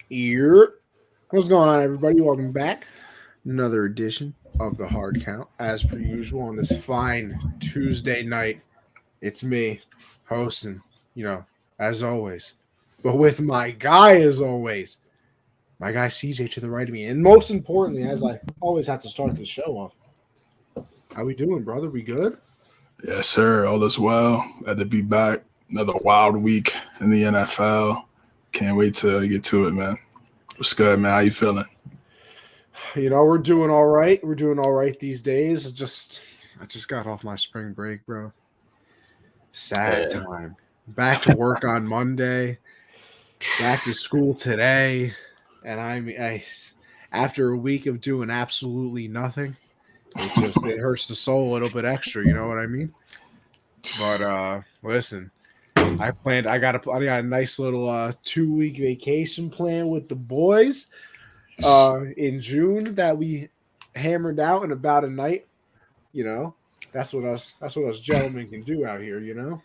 Here. What's going on, everybody? Welcome back. Another edition of the Hard Count, as per usual, on this fine Tuesday night. It's me hosting, as always. But with my guy, as always, my guy CJ to the right of me. And most importantly, as I always have to start the show off, how we doing, brother? We good? Yes, sir. All is well. Glad to be back. Another wild week in the NFL. Can't wait to get to it, man. What's good, man? How you feeling? We're doing all right. We're doing all right these days. I just got off my spring break, bro. Sad time. Back to work on Monday. Back to school today. And after a week of doing absolutely nothing, it hurts the soul a little bit extra, you know what I mean? But listen, I got a nice little 2-week vacation plan with the boys in June that we hammered out in about a night. That's what us gentlemen can do out here.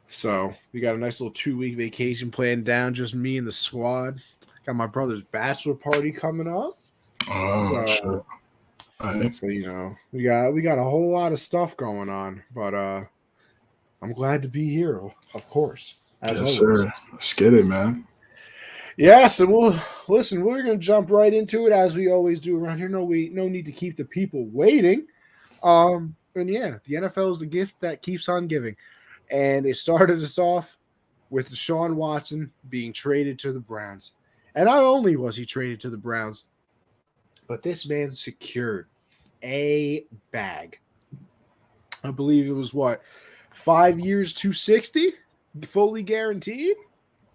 So we got a nice little 2-week vacation plan down, just me and the squad. Got my brother's bachelor party coming up. Oh, sure. So we got a whole lot of stuff going on, but I'm glad to be here, of course. Yes, always. Sir. Let's get it, man. Yeah, so we're gonna jump right into it as we always do around here. No need to keep the people waiting. And yeah, the NFL is the gift that keeps on giving. And it started us off with Deshaun Watson being traded to the Browns. And not only was he traded to the Browns, but this man secured a bag. I believe it was 5 years, 260, fully guaranteed.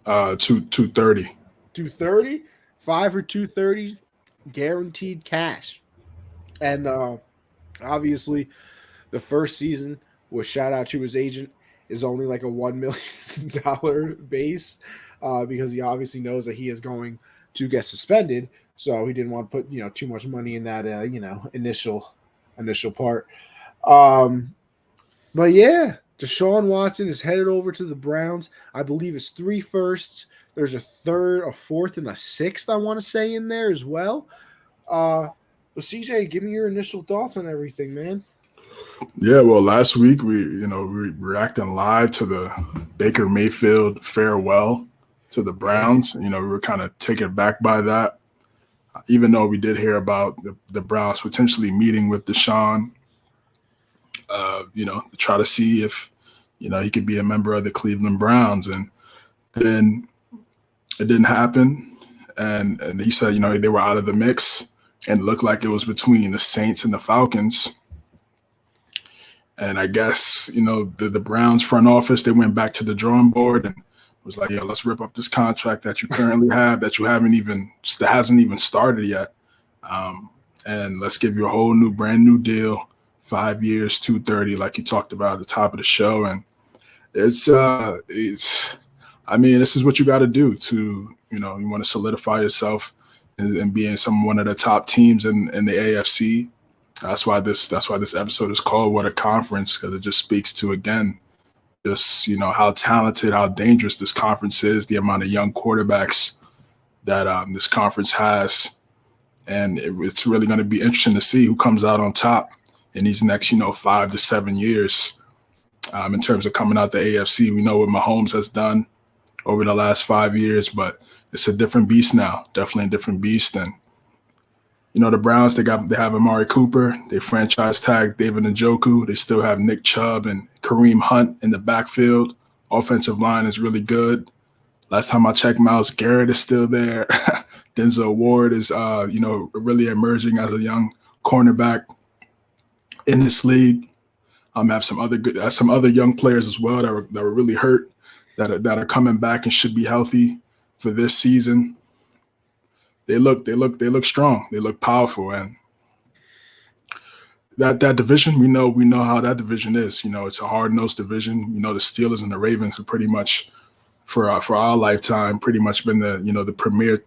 230. 230, 5 or 230, guaranteed cash. And obviously, the first season was, shout out to his agent, is only like a $1 million base because he obviously knows that he is going to get suspended. So he didn't want to put too much money in that initial part. But yeah, Deshaun Watson is headed over to the Browns. I believe it's 3 firsts. There's a third, a fourth, and a sixth, I want to say, in there as well. But CJ, give me your initial thoughts on everything, man. Yeah, well, last week we reacting live to the Baker Mayfield farewell to the Browns. We were kind of taken back by that, even though we did hear about the Browns potentially meeting with Deshaun, to try to see if, he could be a member of the Cleveland Browns. And then it didn't happen. And he said, they were out of the mix, and it looked like it was between the Saints and the Falcons. And I guess, the Browns front office, they went back to the drawing board and was like, let's rip up this contract that you currently have that hasn't even started yet. And let's give you a brand new deal, 5 years, 230, like you talked about at the top of the show. And this is what you got to do to, you want to solidify yourself and be in one of the top teams in the AFC. That's why this episode is called What a Conference, because it just speaks to, again, just, how talented, how dangerous this conference is, the amount of young quarterbacks that this conference has. And it's really going to be interesting to see who comes out on top in these next, 5 to 7 years in terms of coming out the AFC. We know what Mahomes has done over the last 5 years, but it's a different beast now, definitely a different beast. And the Browns, they have Amari Cooper. They franchise tagged David Njoku. They still have Nick Chubb and Kareem Hunt in the backfield. Offensive line is really good. Last time I checked, Myles Garrett is still there. Denzel Ward is, really emerging as a young cornerback in this league. Have some other young players as well that were really hurt that are coming back and should be healthy for this season. They look strong. They look powerful, and that division, we know how that division is. It's a hard-nosed division. The Steelers and the Ravens are pretty much for our lifetime pretty much been the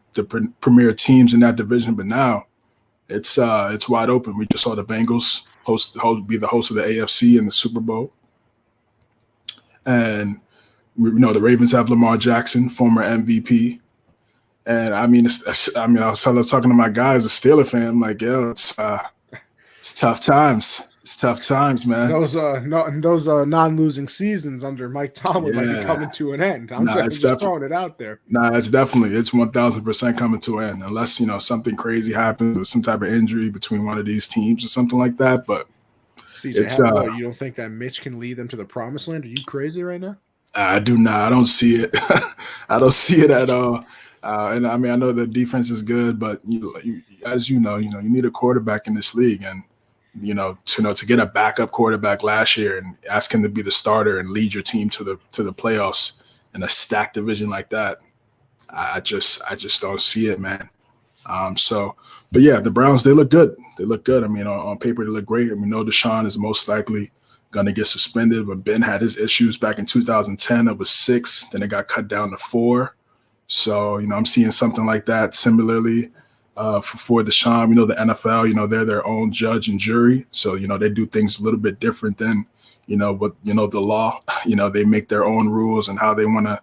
premier teams in that division. But now it's wide open. We just saw the Bengals be the host of the AFC in the Super Bowl, and we know the Ravens have Lamar Jackson, former MVP. And I mean, I was talking to my guy as a Steeler fan. I'm like, yo, it's tough times. It's tough times, man. Those non-losing seasons under Mike Tomlin might be Yeah. coming to an end. I'm Nah, just throwing it out there. Nah, it's 1000% coming to an end, unless something crazy happens with some type of injury between one of these teams or something like that. But CJ, you don't think that Mitch can lead them to the promised land? Are you crazy right now? I do not. I don't see it. I don't see it at all. And I mean, I know the defense is good, but as you need a quarterback in this league, and to get a backup quarterback last year and ask him to be the starter and lead your team to the playoffs in a stacked division like that, I just don't see it, man. But yeah, the Browns, they look good. They look good. I mean, on paper, they look great. I mean, no, Deshaun is most likely going to get suspended, but Ben had his issues back in 2010. It was 6, then it got cut down to 4. So, I'm seeing something like that similarly for Deshaun. The NFL, they're their own judge and jury. So, they do things a little bit different than, what, the law. They make their own rules and how they want to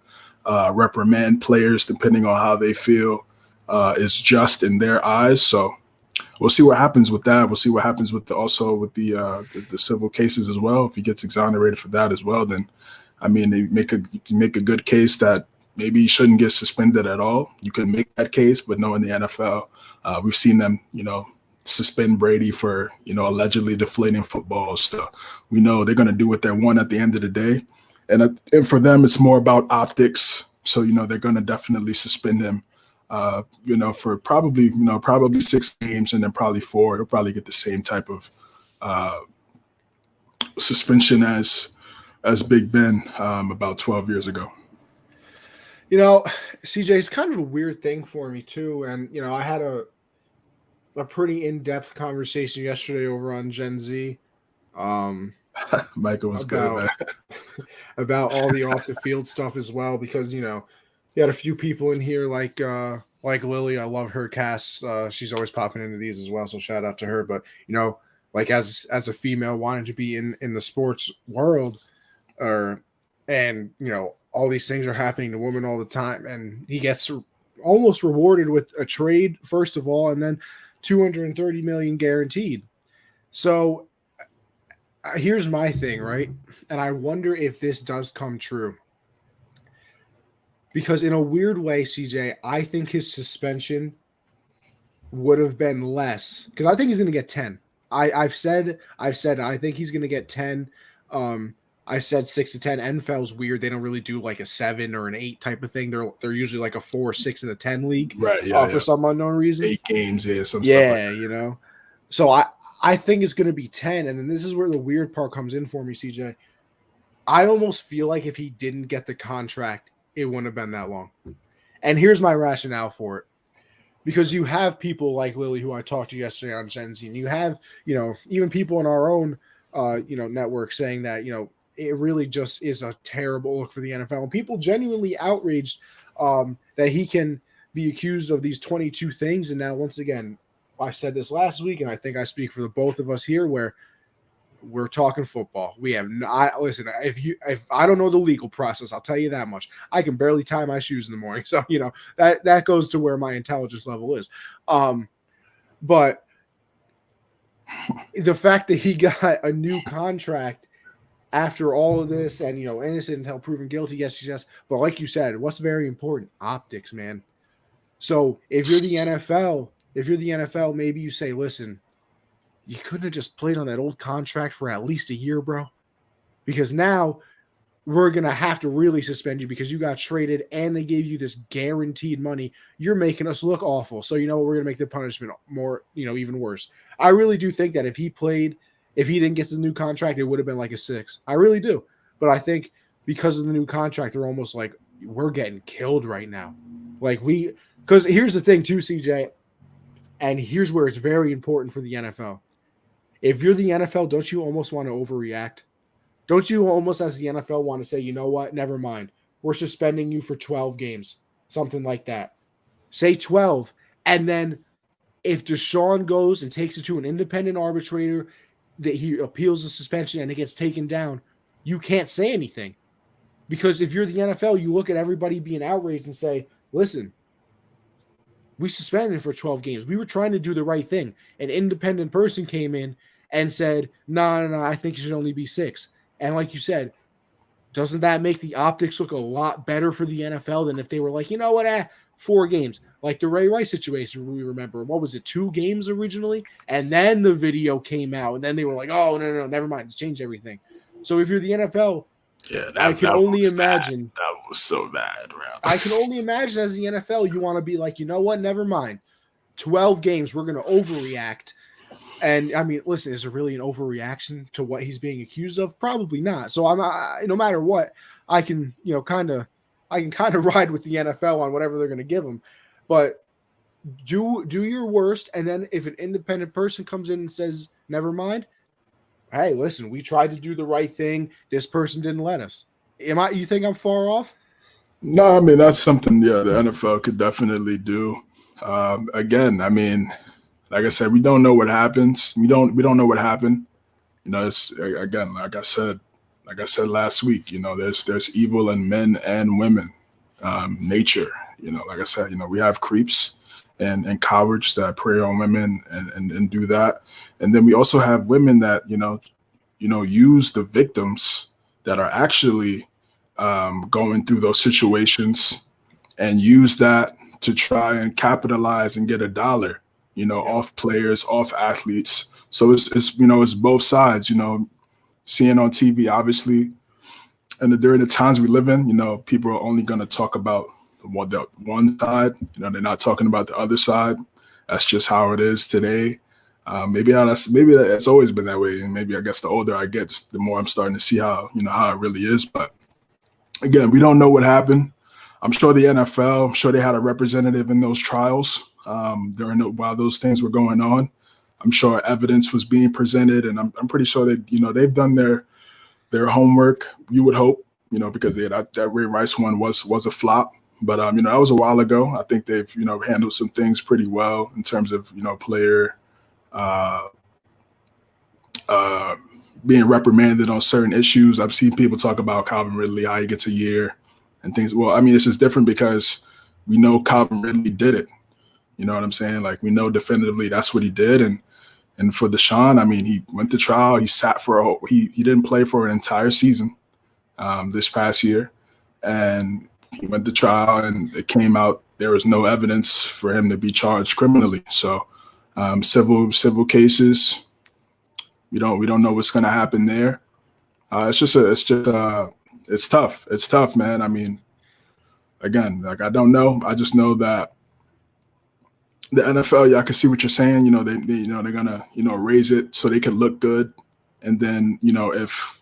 reprimand players depending on how they feel is just in their eyes. So we'll see what happens with that. We'll see what happens with the civil cases as well. If he gets exonerated for that as well, then, I mean, they make a good case that maybe he shouldn't get suspended at all. You can make that case, but no, in the NFL, we've seen them, suspend Brady for, allegedly deflating footballs. So we know they're going to do what they want at the end of the day. And for them, it's more about optics. So, they're going to definitely suspend him, for probably 6 games and then probably 4. He'll probably get the same type of suspension as Big Ben about 12 years ago. CJ, it's kind of a weird thing for me too. And, I had a pretty in-depth conversation yesterday over on Gen Z. Michael was good, man. About all the off the field stuff as well, because, you had a few people in here like Lily. I love her casts. She's always popping into these as well. So shout out to her. But, like as a female wanting to be in the sports world all these things are happening to women all the time, and he gets almost rewarded with a trade, first of all, and then $230 million guaranteed. So here's my thing, right? And I wonder if this does come true. Because in a weird way, CJ, I think his suspension would have been less, because I think he's going to get 10. I've said I think he's going to get 10. I said 6 to 10. NFL's weird. They don't really do like a 7 or an 8 type of thing. They're usually like a 4, 6, and a 10 league, right? Yeah, for some unknown reason. 8 games, some stuff. Like that. So I think it's going to be 10, and then this is where the weird part comes in for me, CJ. I almost feel like if he didn't get the contract, it wouldn't have been that long. And here's my rationale for it. Because you have people like Lily, who I talked to yesterday on Gen Z, and you have, even people in our own, network saying that, it really just is a terrible look for the NFL. And people genuinely outraged that he can be accused of these 22 things. And now, once again, I said this last week, and I think I speak for the both of us here, where we're talking football. We have not listen. If I don't know the legal process, I'll tell you that much. I can barely tie my shoes in the morning, so that goes to where my intelligence level is. But the fact that he got a new contract after all of this, and innocent until proven guilty, yes. But like you said, what's very important? Optics, man. So if you're the NFL, maybe you say, listen, you couldn't have just played on that old contract for at least a year, bro. Because now we're going to have to really suspend you because you got traded and they gave you this guaranteed money. You're making us look awful. So we're going to make the punishment more, even worse. I really do think that if he didn't get the new contract, it would have been like a 6. I really do. But I think because of the new contract, they're almost like, we're getting killed right now. Because here's the thing too, CJ, and here's where it's very important for the NFL. If you're the NFL, don't you almost want to overreact? Don't you almost, as the NFL, want to say, you know what, never mind. We're suspending you for 12 games, something like that. Say 12. And then if Deshaun goes and takes it to an independent arbitrator, that he appeals the suspension and it gets taken down, you can't say anything. Because if you're the NFL, you look at everybody being outraged and say, listen, We suspended him for 12 games. We were trying to do the right thing. An independent person came in and said, no, I think it should only be 6. And like you said, doesn't that make the optics look a lot better for the NFL than if they were like, you know what, 4 games? Like the Ray Rice situation, we remember. What was it, 2 games originally? And then the video came out, and then they were like, oh, no, never mind. It's changed everything. So if you're the NFL, Yeah, I can only imagine. That was so bad, bro. I can only imagine as the NFL, you want to be like, you know what, never mind. 12 games, we're going to overreact. And I mean, listen, is it really an overreaction to what he's being accused of? Probably not. So no matter what, I can kind of ride with the NFL on whatever they're going to give him. But do your worst, and then if an independent person comes in and says, never mind, hey, listen, we tried to do the right thing. This person didn't let us. You think I'm far off? No, I mean, that's something, the NFL could definitely do. Again, I mean, like I said, we don't know what happens. We don't know what happened. It's, again, like I said last week, there's evil in men and women, nature. Like I said, we have creeps and cowards that prey on women and do that. And then we also have women that, use the victims that are actually going through those situations and use that to try and capitalize and get a dollar, off players, off athletes. So it's both sides, seeing on TV, obviously. And during the times we live in, people are only going to talk about the one side, they're not talking about the other side. That's just how it is today. Maybe that's always been that way. And maybe I guess the older I get, just the more I'm starting to see how it really is. But again, we don't know what happened. I'm sure the NFL, I'm sure they had a representative in those trials while those things were going on. I'm sure evidence was being presented, and I'm pretty sure that they've done their homework. You would hope, because that Ray Rice one was a flop, but that was a while ago. I think they've handled some things pretty well in terms of player being reprimanded on certain issues. I've seen people talk about Calvin Ridley, how he gets a year and things. Well, I mean, it's just different because we know Calvin Ridley did it. You know what I'm saying? Like, we know definitively that's what he did. And for Deshaun, I mean, he went to trial. He sat for he didn't play for an entire season this past year. And he went to trial, and it came out there was no evidence for him to be charged criminally. So civil cases, we don't know what's going to happen there. It's tough. It's tough, man. I mean, again, like, I don't know. I just know that the NFL, I can see what you're saying. They're gonna raise it so they can look good, and then if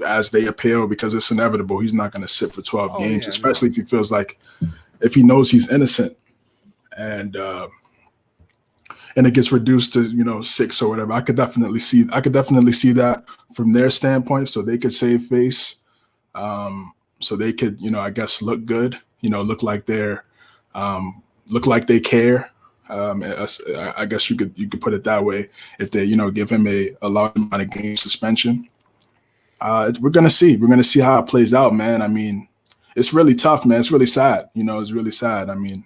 as they appeal, because it's inevitable, he's not gonna sit for 12 games, especially if he feels like, if he knows he's innocent, and it gets reduced to 6 or whatever. I could definitely see that from their standpoint, so they could save face, so they could I guess look good, look like they care. I guess you could put it that way. If they give him a large amount of game suspension, we're gonna see how it plays out, man. I mean, it's really tough, man. It's really sad. It's really sad. I mean,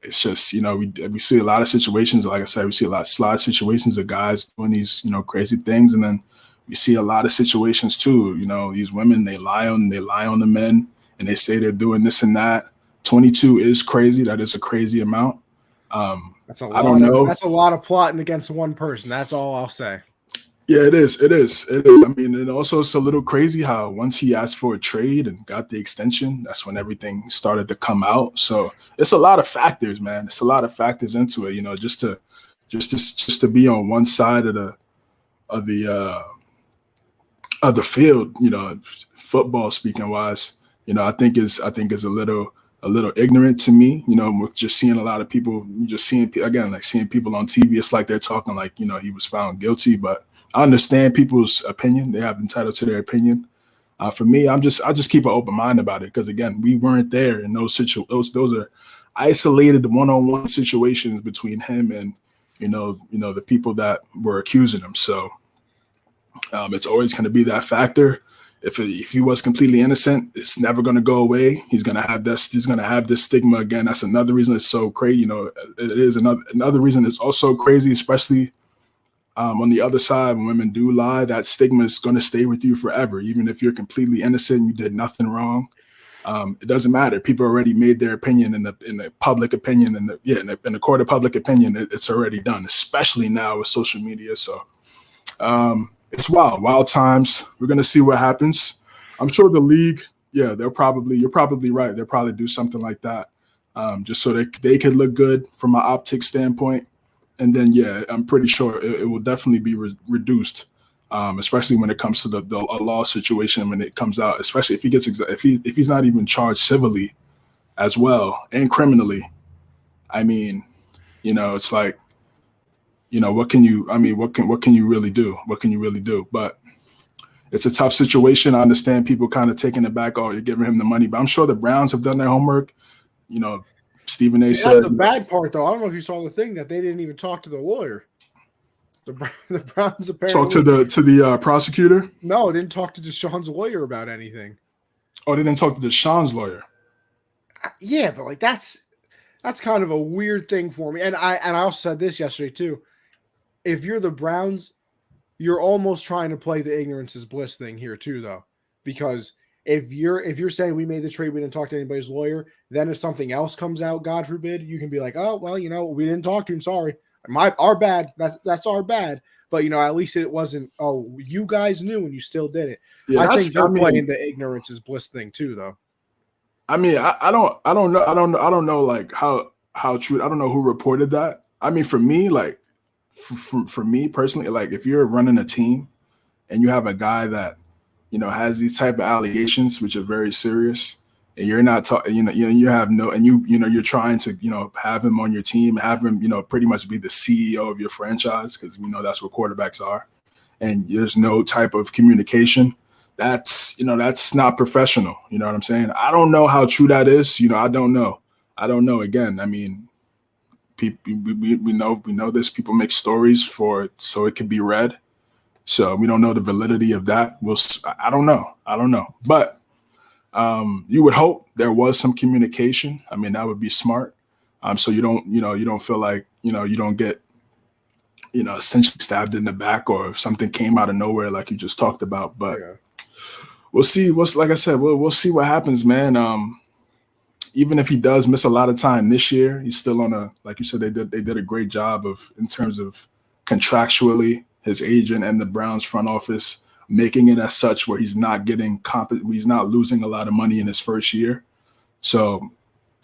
it's just we see a lot of situations. Like I said, we see a lot of situations of guys doing these crazy things, and then we see a lot of situations too. These women, they lie on the men, and they say they're doing this and that. 22 is crazy. That is a crazy amount. That's a lot. I don't know. That's a lot of plotting against one person. That's all I'll say. Yeah, it is. I mean, and also it's a little crazy how once he asked for a trade and got the extension, that's when everything started to come out. So it's a lot of factors, man. It's a lot of factors into it. Just to be on one side of the field. Football speaking wise, I think is a little ignorant to me, with just seeing a lot of people, seeing people on TV. It's like they're talking like, he was found guilty, but I understand people's opinion. They have entitled to their opinion. For me, I just keep an open mind about it. Because again, we weren't there in those situations. Those are isolated one-on-one situations between him and, the people that were accusing him. So it's always going to be that factor. if he was completely innocent, it's never going to go away. He's going to have this. He's going to have this stigma again. That's another reason it's so crazy. You know, it is another reason it's also crazy, especially on the other side when women do lie. That stigma is going to stay with you forever, even if you're completely innocent. You did nothing wrong. It doesn't matter. People already made their opinion in the public opinion, in the court of public opinion. It's already done, especially now with social media. So. It's wild times. We're going to see what happens. I'm sure the league, you're probably right. They'll probably do something like that just so they could look good from an optic standpoint. And then, I'm pretty sure it will definitely be reduced, especially when it comes to a law situation when it comes out, especially if if he's not even charged civilly as well and criminally. I mean, it's like, what can you really do? What can you really do? But it's a tough situation. I understand people kind of taking it back. Oh, you're giving him the money. But I'm sure the Browns have done their homework. Stephen A. said. That's the bad part, though. I don't know if you saw the thing that they didn't even talk to the lawyer. The Browns apparently talk to the prosecutor. No, didn't talk to Deshaun's lawyer about anything. Oh, they didn't talk to Deshaun's lawyer. Yeah, but like that's kind of a weird thing for me. And I also said this yesterday too. If you're the Browns, you're almost trying to play the ignorance is bliss thing here too, though, because if you're saying we made the trade, we didn't talk to anybody's lawyer, then if something else comes out, God forbid, you can be like, oh well, we didn't talk to him. Sorry, our bad. That's our bad. But at least it wasn't. Oh, you guys knew and you still did it. Yeah, I think they're playing the ignorance is bliss thing too, though. I mean, I don't know like how true. I don't know who reported that. I mean, for me, like. For me personally, like if you're running a team and you have a guy that has these type of allegations which are very serious, and you're not talking, you have no, and you're trying to have him on your team, have him pretty much be the CEO of your franchise, because we know that's what quarterbacks are, and there's no type of communication. That's not professional. You know what I'm saying? I don't know how true that is. I don't know. Again, I mean. We know this. People make stories so it can be read. So we don't know the validity of that. I don't know. But you would hope there was some communication. I mean, that would be smart. So you don't feel like you don't get essentially stabbed in the back, or if something came out of nowhere like you just talked about. But we'll see. Like I said, we'll see what happens, man. Even if he does miss a lot of time this year, he's still on like you said, they did a great job in terms of contractually, his agent and the Browns front office making it as such where he's not he's not losing a lot of money in his first year. So,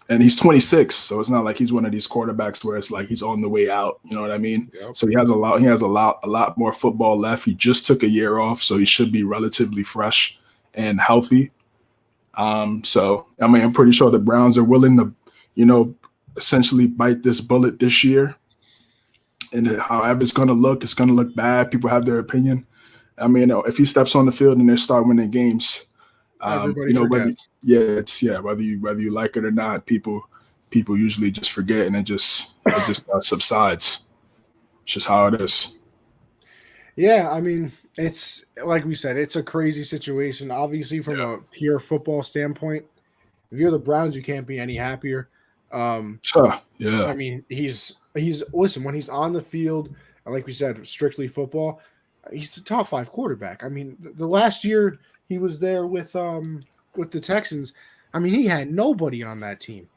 and he's 26, so it's not like he's one of these quarterbacks where it's like he's on the way out. You know what I mean? Yep. So he has a lot more football left. He just took a year off, so he should be relatively fresh and healthy. So, I mean, I'm pretty sure the Browns are willing to, essentially bite this bullet this year. And however it's going to look bad. People have their opinion. I mean, if he steps on the field and they start winning games, everybody forgets. Whether you like it or not, people usually just forget, and it just subsides. It's just how it is. Yeah, I mean, it's like we said, it's a crazy situation. Obviously, from a pure football standpoint, if you're the Browns, you can't be any happier. I mean, he's listen, when he's on the field, like we said, strictly football, he's the top 5 quarterback. I mean, the last year he was there with the Texans, I mean, he had nobody on that team,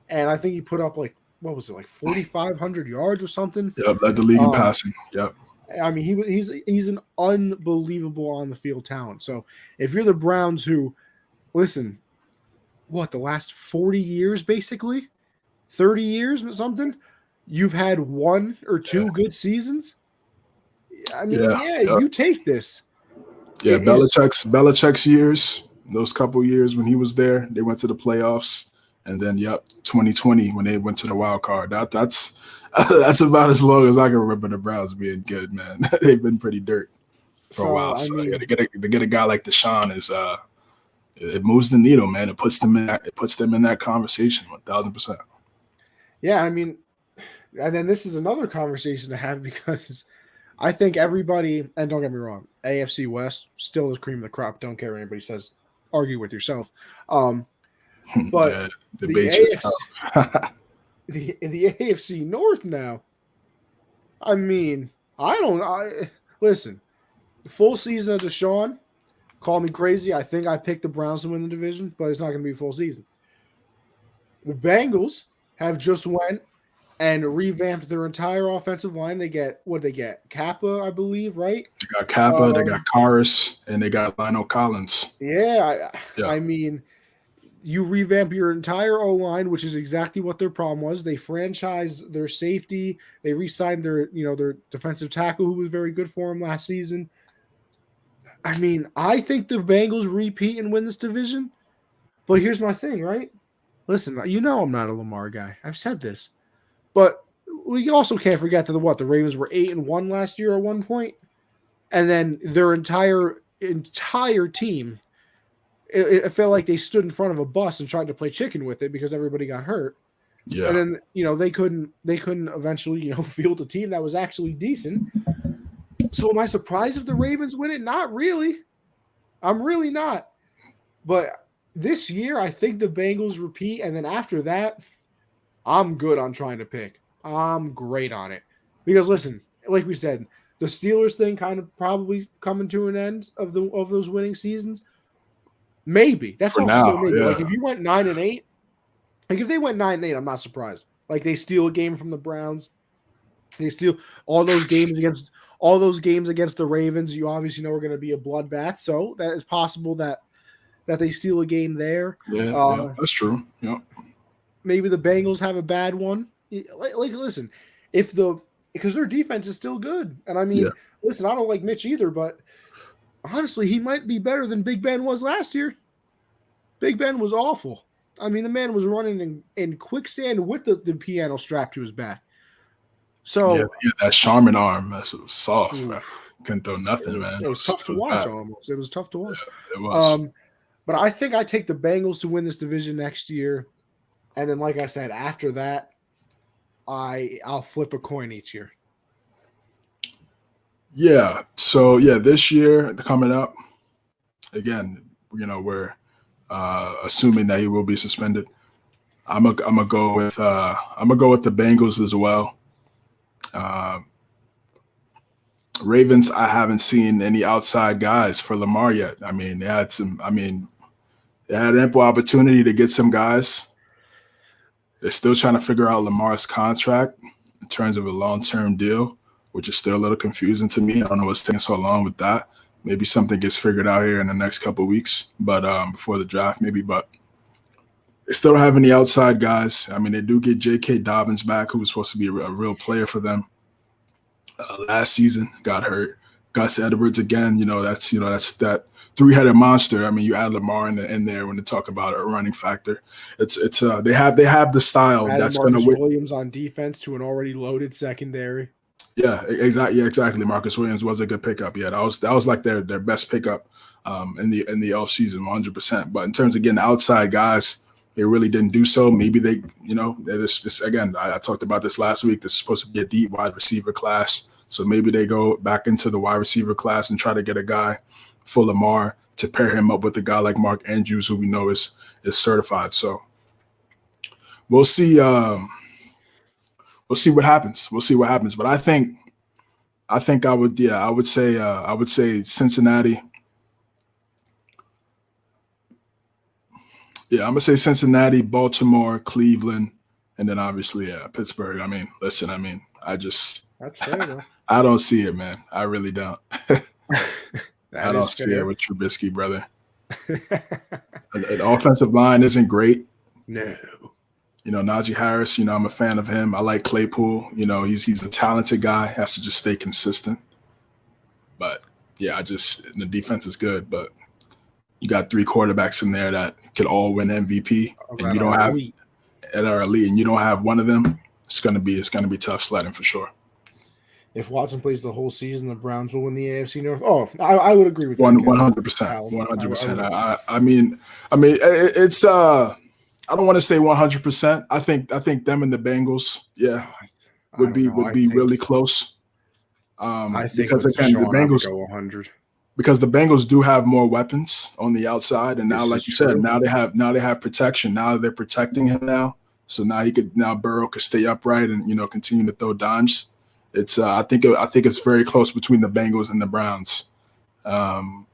and I think he put up like 4,500 yards or something. Yeah, led the league in passing. Yep. I mean, he's an unbelievable on the field talent. So if you're the Browns, who, listen, the last 40 years, basically 30 years or something, you've had 1 or 2 good seasons. I mean, you take this. Yeah, Belichick's years, those couple years when he was there, they went to the playoffs, and then 2020 when they went to the wild card. That's about as long as I can remember the Browns being good, man. They've been pretty dirt for a while. So to get a guy like Deshaun is it moves the needle, man. It puts them in that conversation 1,000%. Yeah, I mean, and then this is another conversation to have, because I think everybody, and don't get me wrong, AFC West still is cream of the crop. Don't care what anybody says. Argue with yourself. But Yeah, the debate yourself. the AFC North now. I mean, listen. Full season of Deshaun. Call me crazy. I think I picked the Browns to win the division, but it's not going to be a full season. The Bengals have just went and revamped their entire offensive line. They get what they get? Kappa, I believe, right? They got Kappa, they got Karis, and they got Lionel Collins. Yeah, Yeah. I mean, you revamp your entire O line, which is exactly what their problem was. They franchised their safety. They re-signed their defensive tackle, who was very good for them last season. I mean, I think the Bengals repeat and win this division. But here's my thing, right? Listen, you know I'm not a Lamar guy. I've said this. But we also can't forget that the Ravens were 8-1 last year at one point. And then their entire team, it felt like they stood in front of a bus and tried to play chicken with it because everybody got hurt. Yeah. And then they couldn't eventually, field a team that was actually decent. So am I surprised if the Ravens win it? Not really. I'm really not. But this year, I think the Bengals repeat, and then after that, I'm good on trying to pick. I'm great on it. Because listen, like we said, the Steelers thing kind of probably coming to an end of those winning seasons. Maybe. That's For also now, still maybe. yeah. Like if you went 9-8, like if they went 9-8, I'm not surprised. Like they steal a game from the Browns. They steal all those games against the Ravens. You obviously know are going to be a bloodbath. So that is possible that they steal a game there. Yeah, that's true. Yeah. Maybe the Bengals have a bad one. Like listen, because their defense is still good. And I mean, listen, I don't like Mitch either, but honestly, he might be better than Big Ben was last year. Big Ben was awful. I mean, the man was running in quicksand with the piano strapped to his back. So yeah, that Charmin arm, that's soft. Couldn't throw nothing, man. It was tough to watch almost. It was tough to watch. Yeah, it was. But I think I take the Bengals to win this division next year. And then, like I said, after that, I'll flip a coin each year. Yeah. So this year coming up, again, we're assuming that he will be suspended. I'm gonna go with the Bengals as well. Ravens, I haven't seen any outside guys for Lamar yet. I mean, they had ample opportunity to get some guys. They're still trying to figure out Lamar's contract in terms of a long-term deal, which is still a little confusing to me. I don't know what's taking so long with that. Maybe something gets figured out here in the next couple of weeks, but before the draft maybe. But they still don't have any outside guys. I mean, they do get J.K. Dobbins back, who was supposed to be a real player for them. Last season, got hurt. Gus Edwards again. That's that three-headed monster. I mean, you add Lamar in there when they talk about a running factor. It's they have the style add that's going to win. Williams on defense to an already loaded secondary. Yeah, exactly. Yeah, exactly. Marcus Williams was a good pickup. Yeah, that was like their best pickup in the offseason, 100%. But in terms of getting outside guys, they really didn't do so. Maybe they, this again, I talked about this last week. This is supposed to be a deep wide receiver class. So maybe they go back into the wide receiver class and try to get a guy for Lamar to pair him up with a guy like Mark Andrews, who we know is certified. So we'll see. We'll see what happens. But I think I would say Cincinnati. Yeah, I'm gonna say Cincinnati, Baltimore, Cleveland, and then obviously Pittsburgh. I mean, listen, that's fair, I don't see it, man. I really don't. I don't see it with Trubisky, brother. The offensive line isn't great. No. Najee Harris, I'm a fan of him. I like Claypool. He's a talented guy. Has to just stay consistent. But the defense is good. But you got three quarterbacks in there that could all win MVP, and you don't have at our elite, and you don't have one of them. It's gonna be tough sledding for sure. If Watson plays the whole season, the Browns will win the AFC North. Oh, I would agree with that. 100%. 100%. I mean, it's I don't want to say 100%. I think them and the Bengals, would be really close. I think Because with again, the Deshaun, I would Bengals go 100. because the Bengals do have more weapons on the outside, and now, This is like you said, true. now they have protection. Now they're protecting him now, so now Burrow could stay upright and continue to throw dimes. It's I think it's very close between the Bengals and the Browns, um,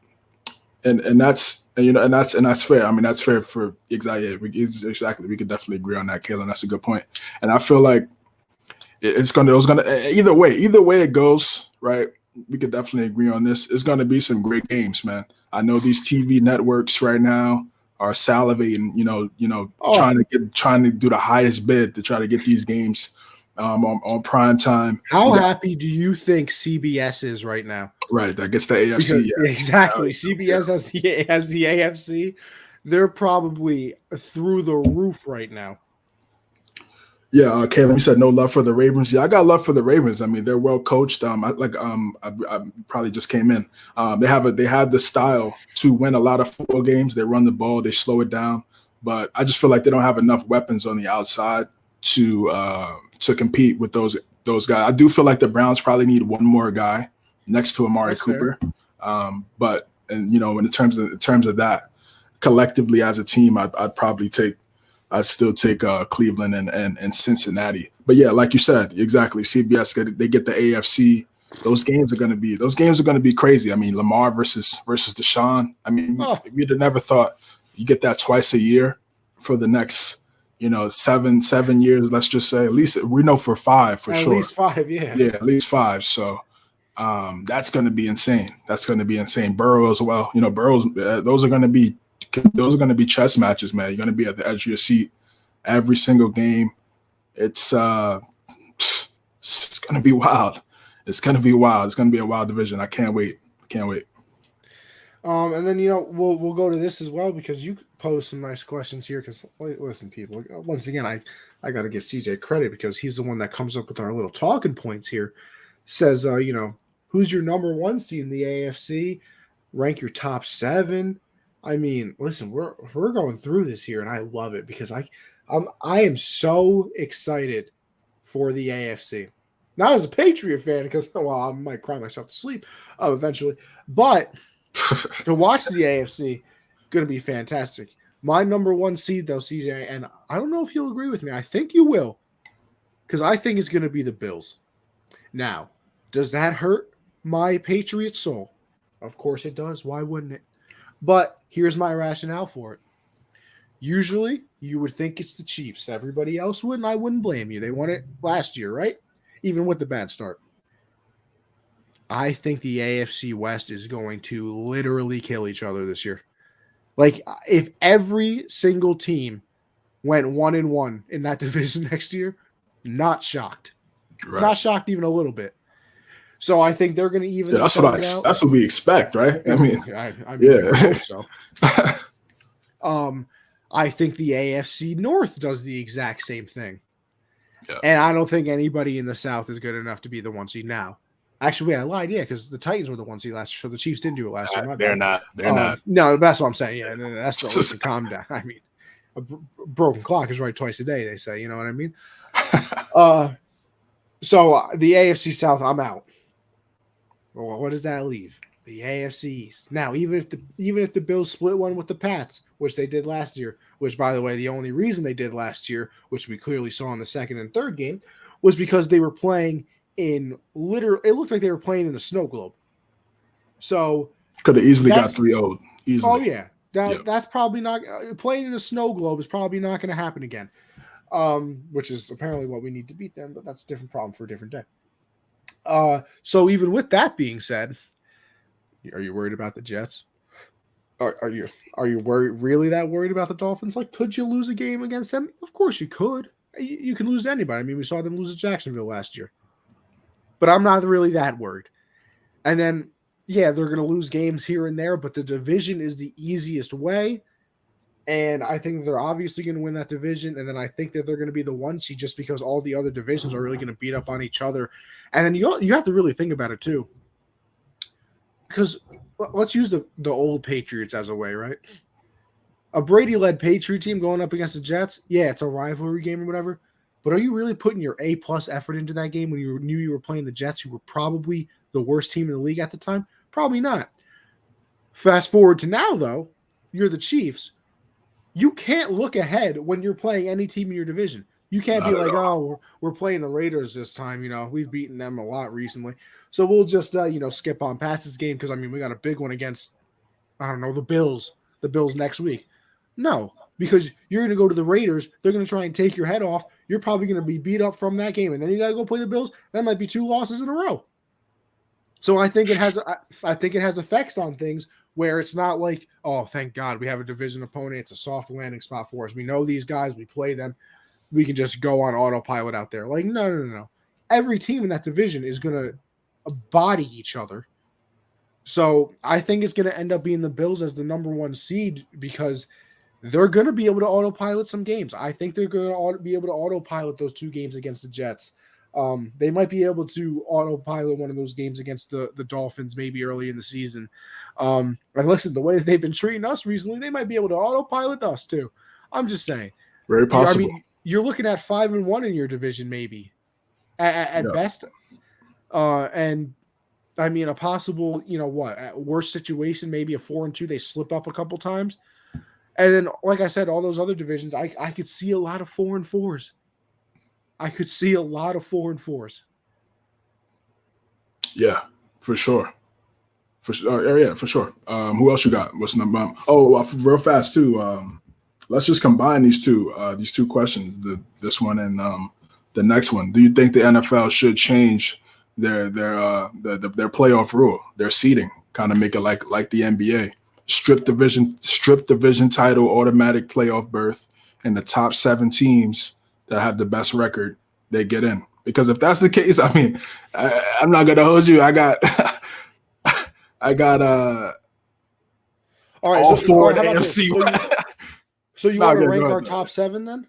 and that's fair. I mean, that's fair for exactly. We could definitely agree on that, Kayla. That's a good point, and I feel like it's gonna either way it goes, right? We could definitely agree on this. It's gonna be some great games, man. I know these TV networks right now are salivating, Oh, trying to do the highest bid to try to get these games on prime time. how You got happy do you think CBS is right now? right that gets the AFC. Because Yeah, yeah, exactly, yeah. CBS has the AFC. They're probably through the roof right now. Yeah, Caleb, you said no love for the Ravens. Yeah, I got love for the Ravens. I mean, they're well coached. I probably just came in. They have the style to win a lot of football games. They run the ball, they slow it down, but I just feel like they don't have enough weapons on the outside to compete with those guys. I do feel like the Browns probably need one more guy next to Amari That's fair. Cooper. But in terms of that, collectively as a team, I'd still take Cleveland and Cincinnati. But yeah, like you said, exactly. CBS they get the AFC. Those games are going to be crazy. I mean, Lamar versus Deshaun. I mean, Oh, we'd have never thought you get that twice a year for the next 7 years. Let's just say at least we know for 5 for at sure. least 5, yeah. Yeah, at least 5. So that's going to be insane. That's going to be insane. Burrow as well. Burrow's those are going to be chess matches, man. You're going to be at the edge of your seat every single game. It's going to be wild. It's going to be wild. It's going to be a wild division. I can't wait. Can't wait. And then we'll go to this as well because you posed some nice questions here. Because listen, people, once again, I got to give CJ credit because he's the one that comes up with our little talking points here. Says who's your number 1 seed in the AFC? Rank your top 7. I mean, listen, we're going through this here, and I love it because I am so excited for the AFC. Not as a Patriot fan, because I might cry myself to sleep eventually, but to watch the AFC, going to be fantastic. My number 1 seed, though, CJ, and I don't know if you'll agree with me. I think you will, because I think it's going to be the Bills. Now, does that hurt my Patriot soul? Of course it does. Why wouldn't it? But here's my rationale for it. Usually, you would think it's the Chiefs. Everybody else would, and I wouldn't blame you. They won it last year, right? Even with the bad start. I think the AFC West is going to literally kill each other this year. Like, if every single team went 1-1 in that division next year, not shocked. Right. Not shocked even a little bit. So I think they're going to even that's what we expect, right? I mean, yeah. I hope so. I think the AFC North does the exact same thing. Yeah. And I don't think anybody in the South is good enough to be the 1 seed now. Actually, wait, I lied. Yeah, because the Titans were the 1 seed last year, so the Chiefs didn't do it last year. They're not. No, that's what I'm saying. Yeah, no, that's the listen, calm down. I mean, a broken clock is right twice a day, they say. You know what I mean? So the AFC South, I'm out. Well, what does that leave? The AFC East. Now, even if the Bills split one with the Pats, which they did last year, which, by the way, the only reason they did last year, which we clearly saw in the second and third game, was because they were playing it looked like they were playing in a snow globe. So could have easily got 3-0. Easily. Oh yeah, that's probably not playing in a snow globe is probably not going to happen again. Which is apparently what we need to beat them, but that's a different problem for a different day. So even with that being said, are you worried about the Jets? Are you really that worried about the Dolphins? Like, could you lose a game against them? Of course you could. You can lose to anybody. I mean, we saw them lose to Jacksonville last year. But I'm not really that worried. And then, yeah, they're going to lose games here and there, but the division is the easiest way. And I think they're obviously going to win that division. And then I think that they're going to be the 1 seed just because all the other divisions are really going to beat up on each other. And then you have to really think about it too. Because let's use the old Patriots as a way, right? A Brady-led Patriot team going up against the Jets, yeah, it's a rivalry game or whatever. But are you really putting your A-plus effort into that game when you knew you were playing the Jets, who were probably the worst team in the league at the time? Probably not. Fast forward to now, though, you're the Chiefs. You can't look ahead when you're playing any team in your division. You can't be like, oh, we're playing the Raiders this time. We've beaten them a lot recently. So we'll just, skip on past this game because, we got a big one against, I don't know, the Bills next week. No, because you're going to go to the Raiders. They're going to try and take your head off. You're probably going to be beat up from that game. And then you got to go play the Bills. That might be 2 losses in a row. So I think it has effects on things where it's not like, oh, thank God we have a division opponent. It's a soft landing spot for us. We know these guys. We play them. We can just go on autopilot out there. Like, no. Every team in that division is going to body each other. So I think it's going to end up being the Bills as the number 1 seed because they're going to be able to autopilot some games. I think they're going to be able to autopilot those 2 games against the Jets. They might be able to autopilot one of those games against the Dolphins maybe early in the season. And listen, the way that they've been treating us recently, they might be able to autopilot us too. I'm just saying. Very possible. You're looking at 5-1 in your division maybe at best. And a possible, at worst situation, maybe a 4-2, they slip up a couple times. And then, like I said, all those other divisions, I could see a lot of 4-4s. I could see a lot of 4-4s. Yeah, for sure. For sure. Who else you got? What's number? Real fast too. Let's just combine these two questions. This one and the next one. Do you think the NFL should change their playoff rule, their seeding, kind of make it like the NBA? Strip division title, automatic playoff berth, and the top 7 teams that have the best record, they get in. Because if that's the case, I'm not gonna hold you. I got all right, all so 4 AFC. So you want to rank our top 7 then?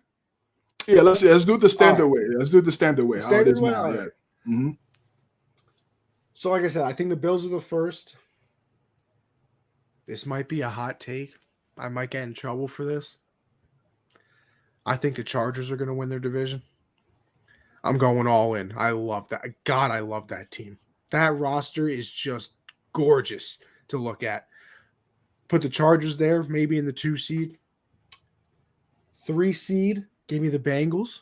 Yeah, let's do the standard way. Let's do the standard way. How it is now. Yeah. Right. Mm-hmm. So like I said, I think the Bills are the first. This might be a hot take. I might get in trouble for this. I think the Chargers are going to win their division. I'm going all in. I love that. God, I love that team. That roster is just gorgeous to look at. Put the Chargers there, maybe in the 2 seed. 3 seed, give me the Bengals.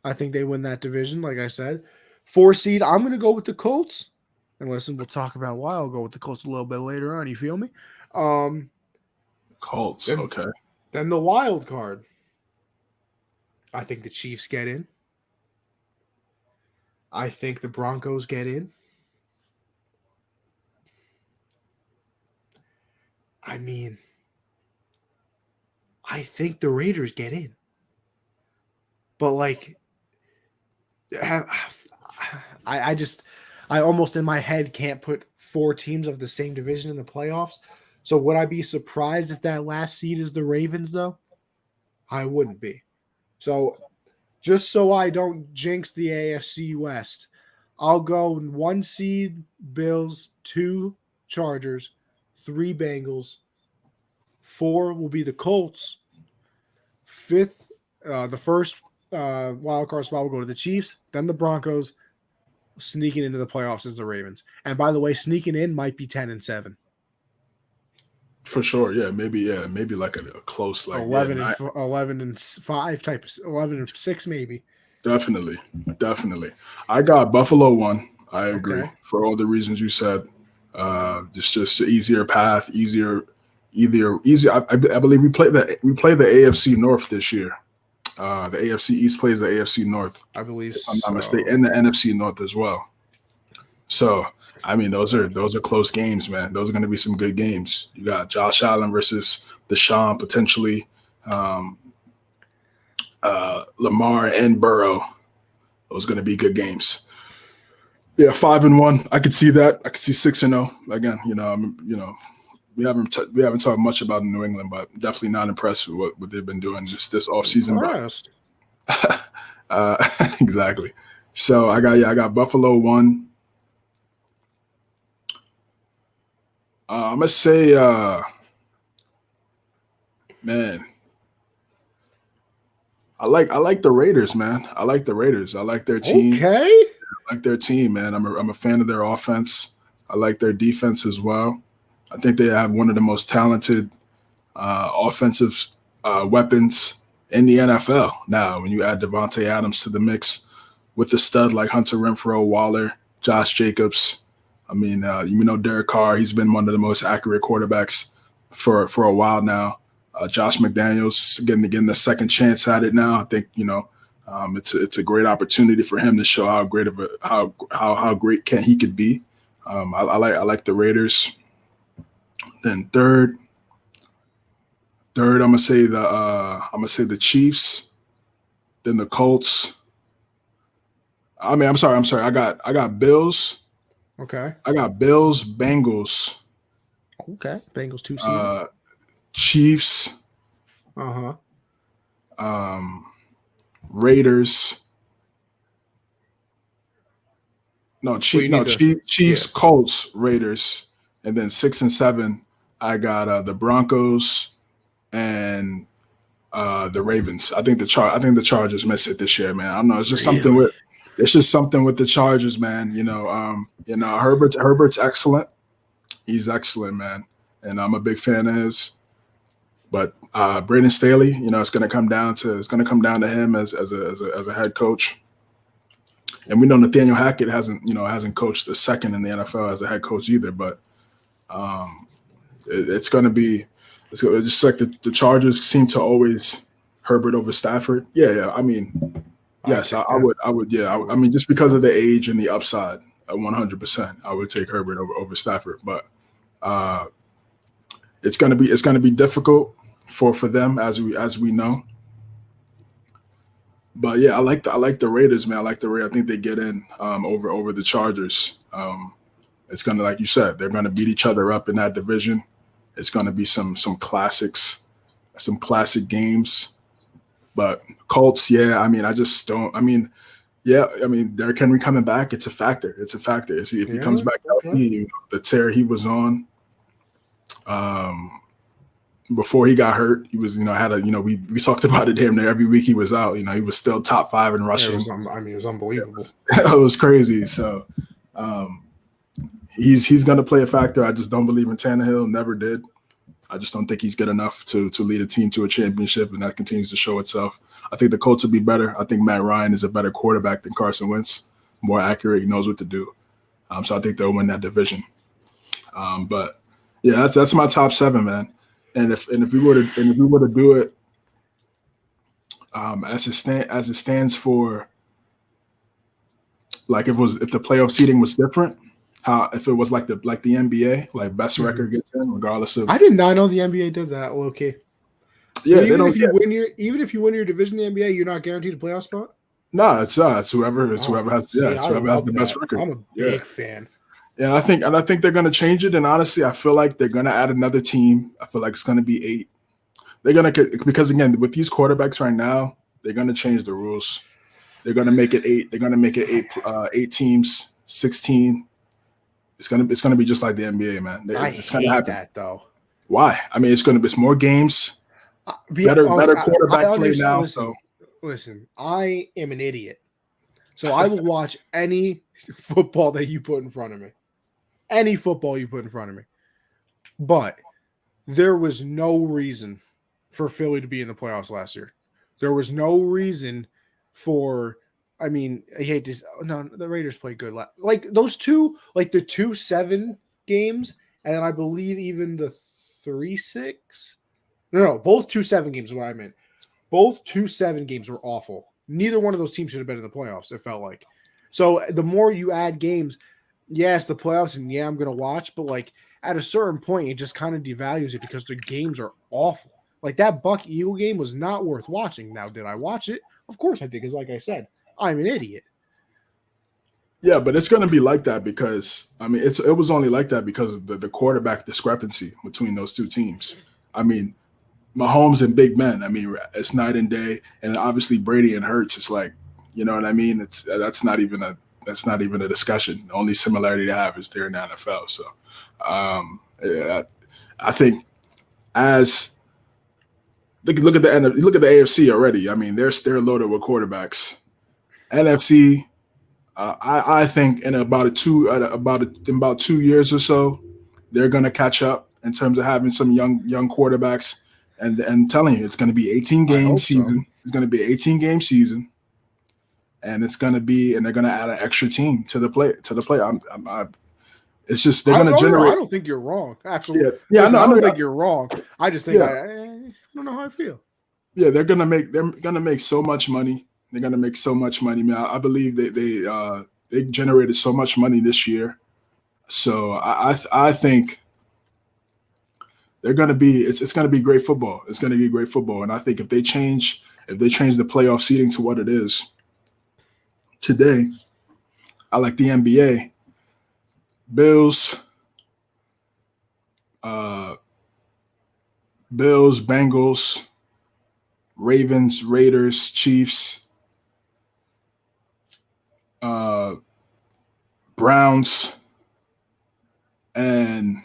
I think they win that division, like I said. 4 seed, I'm going to go with the Colts. And listen, we'll talk about why. I'll go with the Colts a little bit later on. You feel me? Colts, okay. Then the wild card. I think the Chiefs get in. I think the Broncos get in. I think the Raiders get in. But I almost in my head can't put 4 teams of the same division in the playoffs. So would I be surprised if that last seed is the Ravens, though? I wouldn't be. So just so I don't jinx the AFC West, I'll go 1 seed Bills, 2 Chargers, 3 Bengals, 4 will be the Colts, 5th, the first wild card spot will go to the Chiefs, then the Broncos. Sneaking into the playoffs is the Ravens. And by the way, sneaking in might be 10-7. For sure, yeah, maybe like a close 11-5 type, 11-6 maybe. Definitely. I got Buffalo 1. I agree for all the reasons you said. Just an easier path, easier. I believe we play the AFC North this year. The AFC East plays the AFC North. I believe if I'm not mistaken, and the NFC North as well. So, those are close games, man. Those are going to be some good games. You got Josh Allen versus Deshaun, potentially Lamar and Burrow. Those are going to be good games. Yeah, 5-1. I could see that. I could see 6-0. Again, we haven't talked much about New England, but definitely not impressed with what they've been doing this offseason. Exactly. So I got Buffalo 1. I'm gonna say, man, I like the Raiders, man. I like the Raiders. I like their team. Okay. I like their team, man. I'm a fan of their offense. I like their defense as well. I think they have one of the most talented offensive weapons in the NFL. Now, when you add Devontae Adams to the mix with the stud like Hunter Renfrow, Waller, Josh Jacobs, I mean, Derek Carr, he's been one of the most accurate quarterbacks for a while now. Josh McDaniels getting the second chance at it now. I think it's a great opportunity for him to show how great of a how great he could be. I like the Raiders. Then third, I'm gonna say the Chiefs. Then the Colts. I mean, I'm sorry. I got Bills. Okay. I got Bills, Bengals. Okay. Bengals 2 seed. Chiefs. Raiders. Chiefs, Yeah. Colts, Raiders, and then 6 and 7. I got the Broncos and the Ravens. I think the Chargers miss it this year, man. I don't know. It's just something with the Chargers, man. Herbert's excellent. He's excellent, man, and I'm a big fan of his. But Brandon Staley, it's going to come down to him as a head coach. And we know Nathaniel Hackett hasn't coached a second in the NFL as a head coach either. But it's just like the Chargers seem to always Herbert over Stafford. Yeah. I mean, yes, I would. Yeah, I mean, just because of the age and the upside, 100%, I would take Herbert over Stafford. But it's gonna be difficult for them as we know. But yeah, I like the Raiders, man. I like the Raiders. I think they get in over the Chargers. It's gonna, like you said, they're gonna beat each other up in that division. It's gonna be some classics, some classic games. But Colts, yeah. I mean, I just don't. I mean, yeah. I mean, Derrick Henry coming back, it's a factor. If he comes back healthy, the tear he was on. Before he got hurt, he was, we talked about it damn near every week he was out. He was still top 5 in rushing. It was unbelievable. It was crazy. So he's going to play a factor. I just don't believe in Tannehill. Never did. I just don't think he's good enough to lead a team to a championship, and that continues to show itself. I think the Colts will be better. I think Matt Ryan is a better quarterback than Carson Wentz, more accurate. He knows what to do. So I think they'll win that division. But yeah, that's my top 7, man. And if we were to do it as it stands for, like, if the playoff seeding was different, if it was like the NBA, like best record gets in regardless of. I did not know the NBA did that. Okay. Yeah, even if you win your division in the NBA, you're not guaranteed a playoff spot. No, it's whoever has the best record. I'm a big fan. Yeah, I think they're going to change it. And honestly, I feel like they're going to add another team. I feel like it's going to be 8. They're going to, because again, with these quarterbacks right now, they're going to change the rules. They're going to make it 8. They're going to make it 8 teams, 16. It's going to be just like the NBA, man. It's I hate that though. Why? I mean, it's more games, better quarterback play now. Listen, I am an idiot, so I will watch any football that you put in front of me. Any football you put in front of me. But there was no reason for Philly to be in the playoffs last year. There was no reason for, I mean, I hate this. No, the Raiders played good. Like those two, like the 2-7 games, and then I believe even the 3-6. No, both 2-7 games is what I meant. Both 2-7 games were awful. Neither one of those teams should have been in the playoffs, it felt like. So the more you add games, yes, the playoffs, and yeah, I'm going to watch, but like at a certain point, it just kind of devalues it because the games are awful. Like that Buck-Eagle game was not worth watching. Now, did I watch it? Of course I did, because like I said, I'm an idiot. Yeah, but it's going to be like that because, I mean, it was only like that because of the quarterback discrepancy between those two teams. I mean, Mahomes and Big Ben, I mean, it's night and day. And obviously Brady and Hurts, it's like, you know what I mean? That's not even a discussion. The only similarity they have is they're in the NFL. So I think as look at the AFC already. I mean, they're loaded with quarterbacks. NFC, I think in about 2 years or so, they're gonna catch up in terms of having some young quarterbacks. And telling you, it's going to be 18 I game hope so. season. It's going to be 18 game season, and they're going to add an extra team to the play. It's just they're going to generate. I don't think you're wrong. Actually, yeah. Listen, I don't think you're wrong. I just think I don't know how I feel. Yeah, they're gonna make so much money. They're gonna make so much money, man. I believe they generated so much money this year. So I think they're gonna be it's gonna be great football. It's gonna be great football, and I think if they change the playoff seating to what it is today, I like the NBA. Bills, Bengals, Ravens, Raiders, Chiefs, Browns, and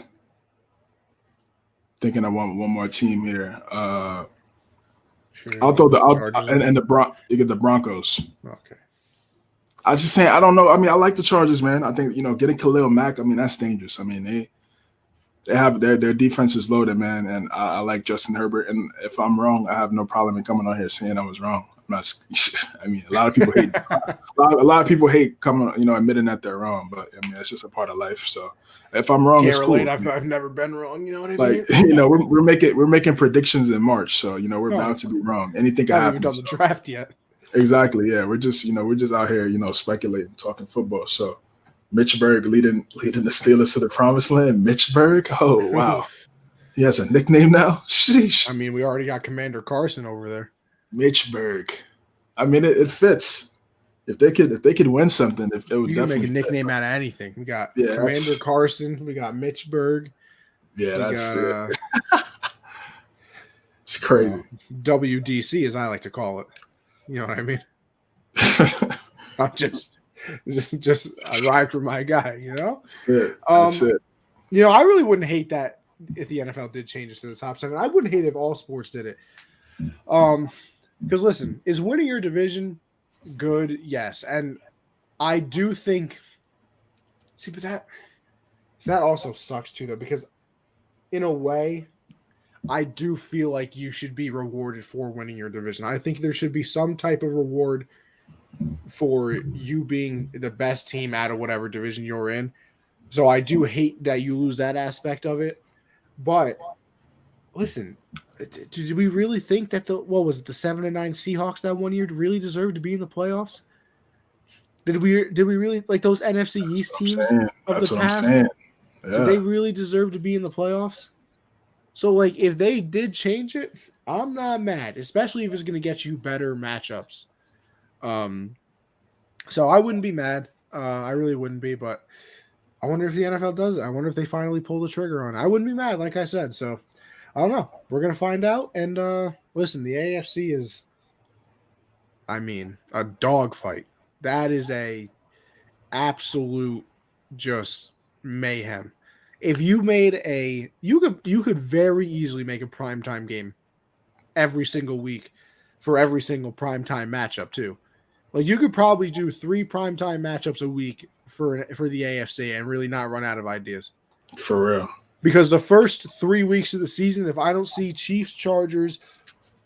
thinking I want one more team here. Sure, I'll throw you get the Broncos. Okay. I was just saying, I don't know. I mean, I like the Chargers, man. I think, getting Khalil Mack, I mean, that's dangerous. I mean, they have their defense is loaded, man, and I like Justin Herbert. And if I'm wrong, I have no problem in coming on here saying I was wrong. I'm not. I mean, a lot of people hate. a lot of people hate coming, admitting that they're wrong. But I mean, it's just a part of life. So if I'm wrong, it's cool. I've never been wrong. You know what I mean? Like, we're making predictions in March, so we're bound to be wrong. Anything can happen. Haven't even done the draft yet. Exactly. Yeah, we're just out here, speculating, talking football. So. Mitch Berg leading the Steelers to the promised land. Mitch Berg? Oh, wow. He has a nickname now? Sheesh. I mean, we already got Commander Carson over there. Mitch Berg. I mean, it fits. If they could win something, it would you definitely can make a nickname out of anything. We got Commander Carson. We got Mitch Berg. Yeah, that's it. It's crazy. WDC, as I like to call it. You know what I mean? I'm just I ride for my guy, That's it. That's it. I really wouldn't hate that if the NFL did change it to the top 7. I wouldn't hate if all sports did it. Because listen, is winning your division good? Yes. And I do think but that also sucks too, though, because in a way, I do feel like you should be rewarded for winning your division. I think there should be some type of reward for you being the best team out of whatever division you're in. So I do hate that you lose that aspect of it. But listen, did we really think that the 7-9 Seahawks that one year really deserved to be in the playoffs? Did we really, like, those NFC East teams of the past? Yeah. Did they really deserve to be in the playoffs? So, like, if they did change it, I'm not mad, especially if it's going to get you better matchups. So I wouldn't be mad. I really wouldn't be, but I wonder if the NFL does it. I wonder if they finally pull the trigger on it. I wouldn't be mad, like I said. So I don't know. We're going to find out. And listen, the AFC is, a dogfight. That is a absolute just mayhem. If you made you could very easily make a primetime game every single week for every single primetime matchup too. Like, you could probably do 3 primetime matchups a week for the AFC and really not run out of ideas. For real. Because the first 3 weeks of the season, if I don't see Chiefs, Chargers,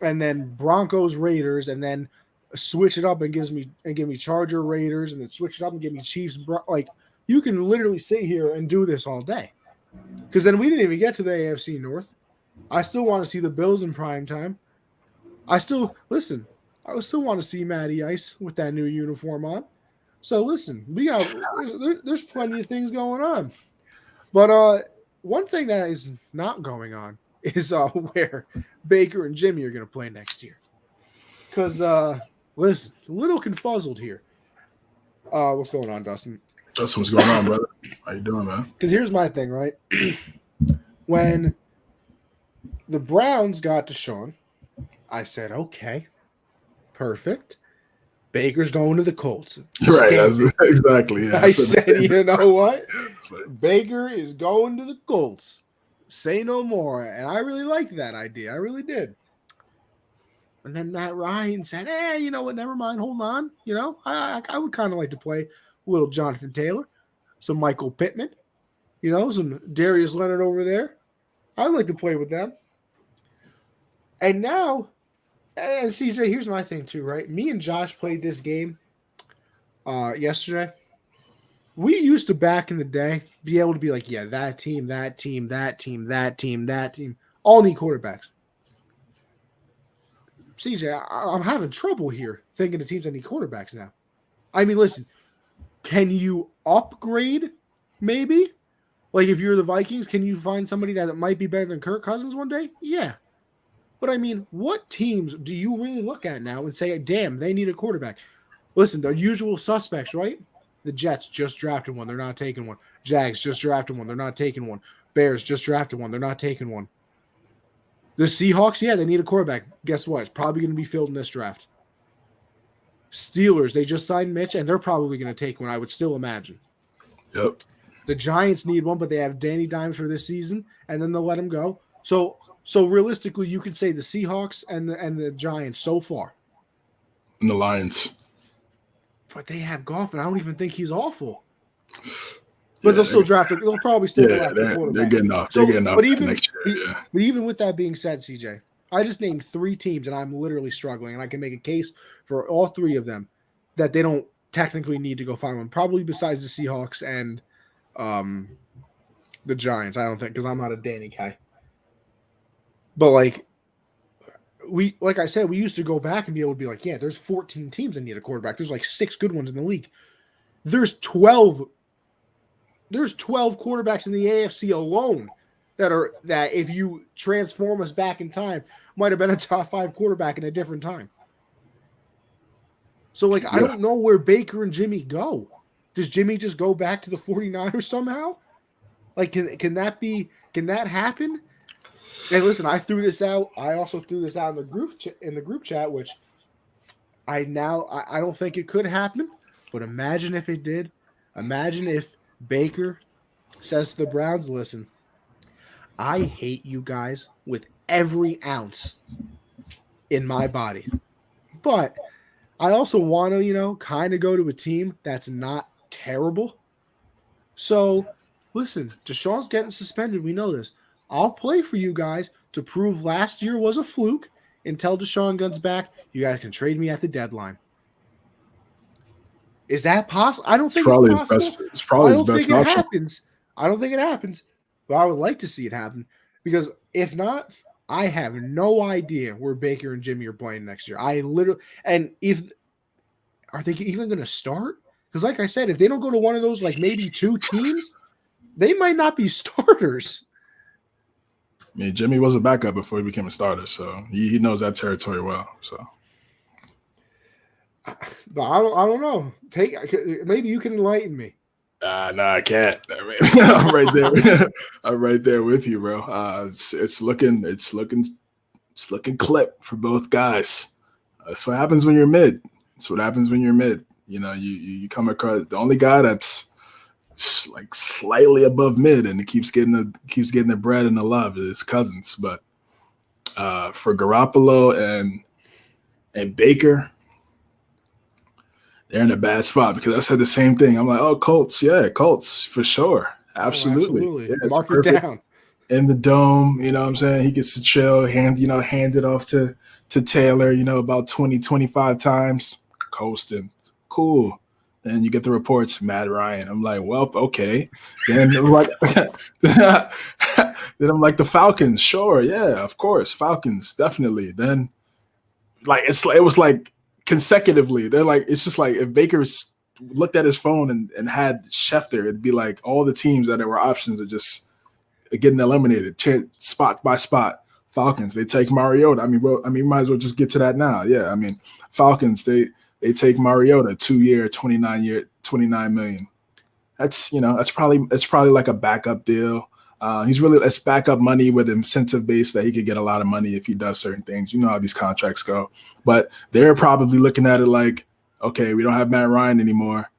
and then Broncos, Raiders, and then switch it up and give me Charger, Raiders, and then switch it up and give me Chiefs, like, you can literally sit here and do this all day. Because then we didn't even get to the AFC North. I still want to see the Bills in primetime. I still want to see Matty Ice with that new uniform on. So listen, there's plenty of things going on. But one thing that is not going on is where Baker and Jimmy are going to play next year. Because listen, a little confuzzled here. What's going on, Dustin? Dustin, what's going on, brother? How you doing, man? Because here's my thing, right? When the Browns got Deshaun, I said, okay, perfect. Baker's going to the Colts. Right, exactly. Yeah, I said, you know what? Baker is going to the Colts. Say no more. And I really liked that idea. I really did. And then Matt Ryan said, you know what, never mind, hold on. You know, I would kind of like to play a little Jonathan Taylor, some Michael Pittman, you know, some Darius Leonard over there. I'd like to play with them. And now, and CJ, here's my thing too, right? Me and Josh played this game yesterday. We used to, back in the day, be able to be like, yeah, that team, that team, that team, that team, that team, all need quarterbacks. CJ, I'm having trouble here thinking of teams that need quarterbacks now. I mean, listen, can you upgrade maybe? Like if you're the Vikings, can you find somebody that might be better than Kirk Cousins one day? Yeah. But I mean, what teams do you really look at now and say, damn, they need a quarterback? Listen, the usual suspects, right? The Jets just drafted one. They're not taking one. Jags just drafted one. They're not taking one. Bears just drafted one. They're not taking one. The Seahawks, yeah, they need a quarterback. Guess what? It's probably going to be filled in this draft. Steelers, they just signed Mitch, and they're probably going to take one, I would still imagine. Yep. The Giants need one, but they have Danny Dimes for this season, and then they'll let him go. So realistically, you could say the Seahawks and the Giants so far. And the Lions. But they have Goff, and I don't even think he's awful. But they'll still draft it. They'll probably still draft a quarterback. They're getting off. They're getting off next year. But even with that being said, CJ, I just named 3 teams, and I'm literally struggling, and I can make a case for all 3 of them that they don't technically need to go find one. Probably besides the Seahawks and the Giants. I don't think, because I'm not a Danny guy. But like I said, we used to go back and be able to be like, yeah, there's 14 teams that need a quarterback. There's like 6 good ones in the league. There's 12 quarterbacks in the AFC alone that if you transform us back in time, might have been a top 5 quarterback in a different time. So like, I don't know where Baker and Jimmy go. Does Jimmy just go back to the 49ers somehow? Like, can that happen? And listen, I threw this out. I also threw this out in the group chat, which I don't think it could happen. But imagine if it did. Imagine if Baker says to the Browns, "Listen, I hate you guys with every ounce in my body, but I also want to, kind of go to a team that's not terrible. So, listen, Deshaun's getting suspended. We know this. I'll play for you guys to prove last year was a fluke until Deshaun comes back. You guys can trade me at the deadline." Is that possible? I don't think it's possible. It's probably his best option. I don't think it happens, but I would like to see it happen, because if not, I have no idea where Baker and Jimmy are playing next year. Are they even going to start? Because like I said, if they don't go to one of those, like maybe 2 teams, they might not be starters. I mean, Jimmy was a backup before he became a starter, so he knows that territory well. So, but I don't know. Maybe you can enlighten me. No, I can't. I'm right there. I'm right there with you, bro. It's looking clip for both guys. That's what happens when you're mid. You come across the only guy that's like slightly above mid and it keeps getting the bread and the love is Cousins. But for Garoppolo and Baker, they're in a bad spot, because I said the same thing. I'm like, oh, Colts for sure. Absolutely. Yeah, mark it down. In the dome, you know what I'm saying? He gets to chill, hand it off to Taylor, about 20, 25 times, coasting. Cool. Then you get the reports, Matt Ryan. I'm like, well, okay. Then I'm like, the Falcons. Sure, yeah, of course, Falcons, definitely. Then, like, it was like consecutively. They're like, it's just like if Baker looked at his phone and had Schefter, it'd be like all the teams that were options are just getting eliminated, spot by spot. Falcons, they take Mariota. I mean, might as well just get to that now. Yeah, I mean, Falcons, they take Mariota, 2-year, $29 million. That's probably like a backup deal. It's backup money with incentive base that he could get a lot of money if he does certain things. You know how these contracts go. But they're probably looking at it like, okay, we don't have Matt Ryan anymore.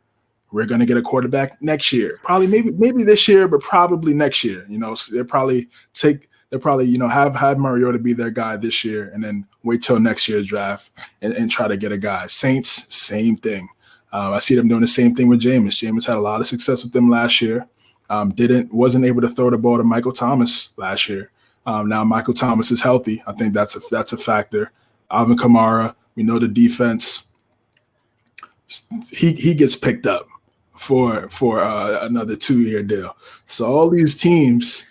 We're going to get a quarterback next year. Probably maybe this year, but probably next year. So they'll probably take they'll probably, have Mariota be their guy this year and then wait till next year's draft and try to get a guy. Saints, same thing. I see them doing the same thing with Jameis. Jameis had a lot of success with them last year. Wasn't able to throw the ball to Michael Thomas last year. Now Michael Thomas is healthy. I think that's a factor. Alvin Kamara, we know the defense. He gets picked up for another 2-year deal. So all these teams,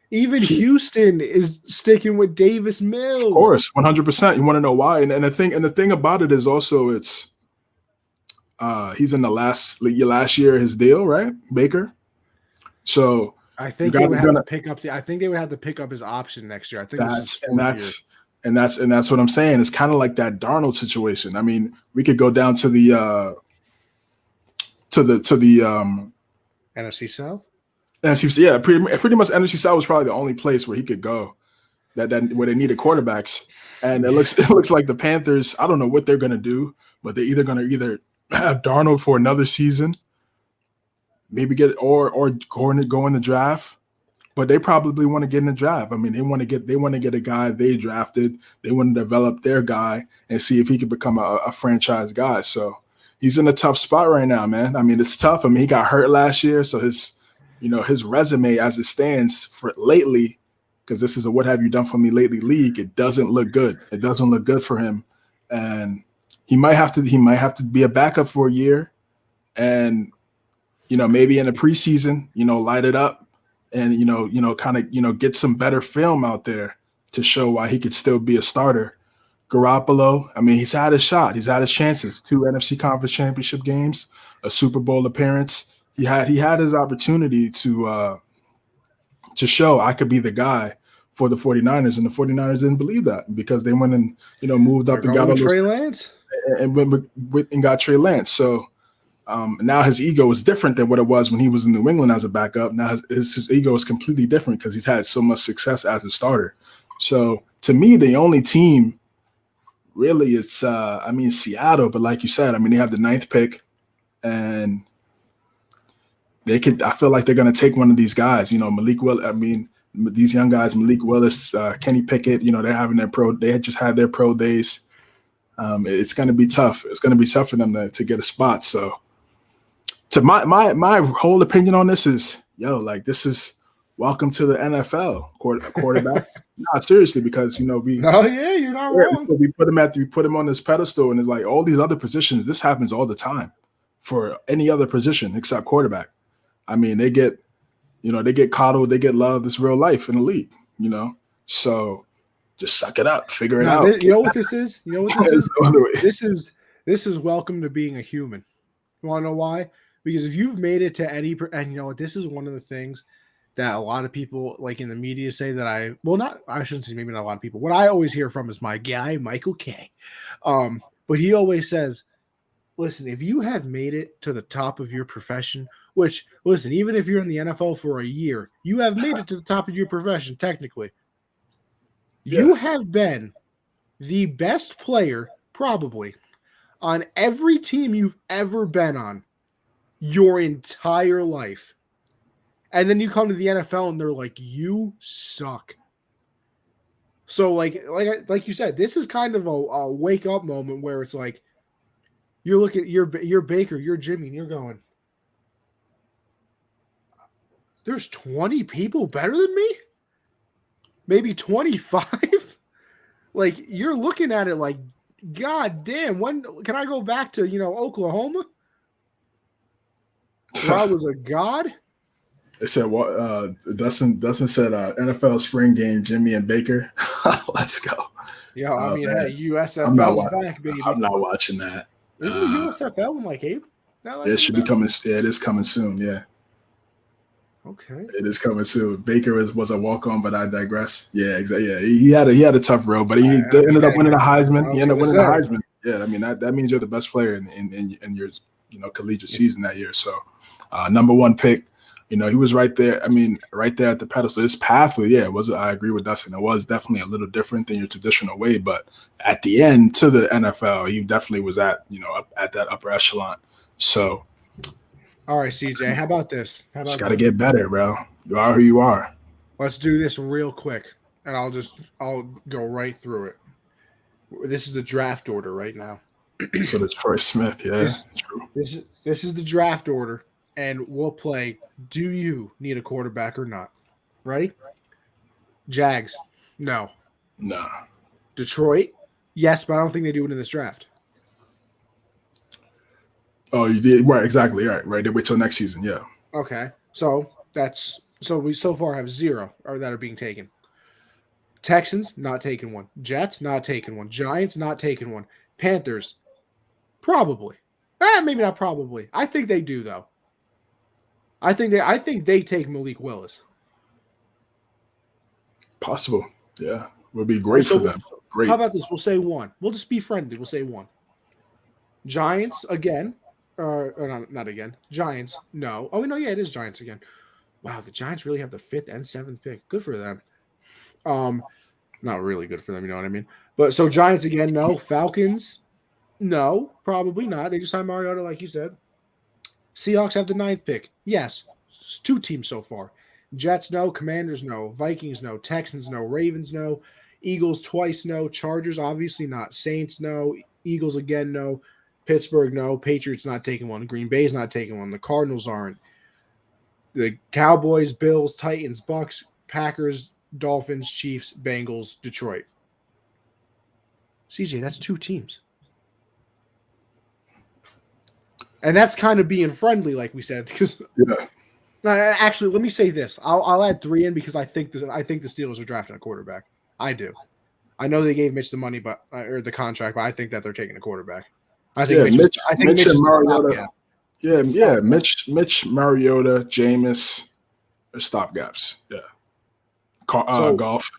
even Houston is sticking with Davis Mills. Of course, 100%. You want to know why? And the thing about it is also it's he's in the last year of his deal, right, Baker? So I think they would have to pick up I think they would have to pick up his option next year. I think that's what I'm saying. It's kind of like that Darnold situation. I mean, we could go down to the NFC South. NFC, yeah, pretty much NFC South was probably the only place where he could go that where they needed quarterbacks. And it looks like the Panthers, I don't know what they're gonna do, but they're either gonna have Darnold for another season, maybe or go in the draft. But they probably want to get in the draft. I mean, they want to get a guy they drafted. They want to develop their guy and see if he could become a franchise guy. So he's in a tough spot right now, man. I mean, it's tough. I mean, he got hurt last year, so his resume as it stands for lately, because this is a what have you done for me lately league, it doesn't look good. It doesn't look good for him. And he might have to be a backup for a year and maybe in the preseason, light it up and kind of get some better film out there to show why he could still be a starter. Garoppolo, I mean, he's had his shot. He's had his chances. 2 NFC Conference Championship games, a Super Bowl appearance. He had his opportunity to show I could be the guy for the 49ers, and the 49ers didn't believe that because they went and moved up and got Trey Lance and got Trey Lance. So now his ego is different than what it was when he was in New England as a backup. Now his ego is completely different because he's had so much success as a starter. So to me, the only team really it's Seattle, but like you said, I mean, they have the 9th pick and I feel like they're going to take one of these guys, Malik Willis. I mean, these young guys, Malik Willis, Kenny Pickett, they're having they had just had their pro days. It's going to be tough. It's going to be tough for them to get a spot. So to my whole opinion on this is, this is welcome to the NFL quarterbacks. No, seriously, because, you're not wrong. We put him on this pedestal and it's like all these other positions, this happens all the time for any other position except quarterback. I mean, they get coddled, they get loved. It's real life in the league, So just suck it up, figure it out. You know what this is? This is welcome to being a human. You want to know why? Because if you've made it to any, and this is one of the things that a lot of people like in the media say that I shouldn't say maybe not a lot of people. What I always hear from is my guy, Michael K. But he always says, listen, if you have made it to the top of your profession, which, listen, even if you're in the NFL for a year, you have made it to the top of your profession, technically. Yeah. You have been the best player, probably, on every team you've ever been on your entire life. And then you come to the NFL and they're like, you suck. So, like you said, this is kind of a wake-up moment where it's like, you're looking at you're Baker, you're Jimmy, and you're going, there's 20 people better than me? Maybe 25? Like, you're looking at it like, God damn, when can I go back to, Oklahoma? Where I was a god? It said, Dustin said NFL spring game, Jimmy and Baker. Let's go. Yeah, I mean, hey, USFL's back, baby. I'm not watching that. Isn't the USFL in like April? It should be coming. Yeah, it is coming soon. Yeah. Okay. It is coming soon. Baker was a walk-on, but I digress. Yeah, exactly. Yeah, he had a tough road, but he ended up winning a Heisman. He ended up winning the Heisman. Yeah, I mean that means you're the best player in your collegiate season that year. So, number 1 pick. He was right there. I mean, right there at the pedestal. His pathway, I agree with Dustin. It was definitely a little different than your traditional way, but at the end to the NFL, he definitely was at that upper echelon. So, all right, CJ, how about this? Just got to get better, bro. You are who you are. Let's do this real quick, and I'll go right through it. This is the draft order right now. So the Troy Smith, yeah, This true. this is the draft order, and we'll play. Do you need a quarterback or not? Ready? Jags, no. Nah. Detroit, yes, but I don't think they do it in this draft. Oh, you did right, exactly. Right. They wait till next season. Yeah. Okay, so we so far have 0 or that are being taken. Texans not taking one. Jets not taking one. Giants not taking one. Panthers probably. Maybe not probably. I think they do though. I think they take Malik Willis. Possible. Yeah. Would be great for them. Great. How about this? We'll say 1. We'll just be friendly. We'll say 1. Giants again. Or not again. Giants. No. Oh no, yeah, it is Giants again. Wow, the Giants really have the 5th and 7th pick. Good for them. Not really good for them, you know what I mean? But so Giants again, no. Falcons, no, probably not. They just signed Mariota, like you said. Seahawks have the 9th pick. Yes, it's 2 teams so far. Jets, no. Commanders, no. Vikings, no. Texans, no. Ravens, no. Eagles twice, no. Chargers, obviously not. Saints, no. Eagles again, no. Pittsburgh, no. Patriots not taking one. Green Bay's not taking one. The Cardinals aren't. The Cowboys, Bills, Titans, Bucks, Packers, Dolphins, Chiefs, Bengals, Detroit. CJ, that's 2 teams. And that's kind of being friendly, like we said. Because actually, let me say this: I'll add 3 in because I think the Steelers are drafting a quarterback. I do. I know they gave Mitch the money, or the contract, but I think that they're taking a quarterback. I think Mitch and Mariota. Mitch, Mariota, Jameis are stopgaps. Yeah. Golf.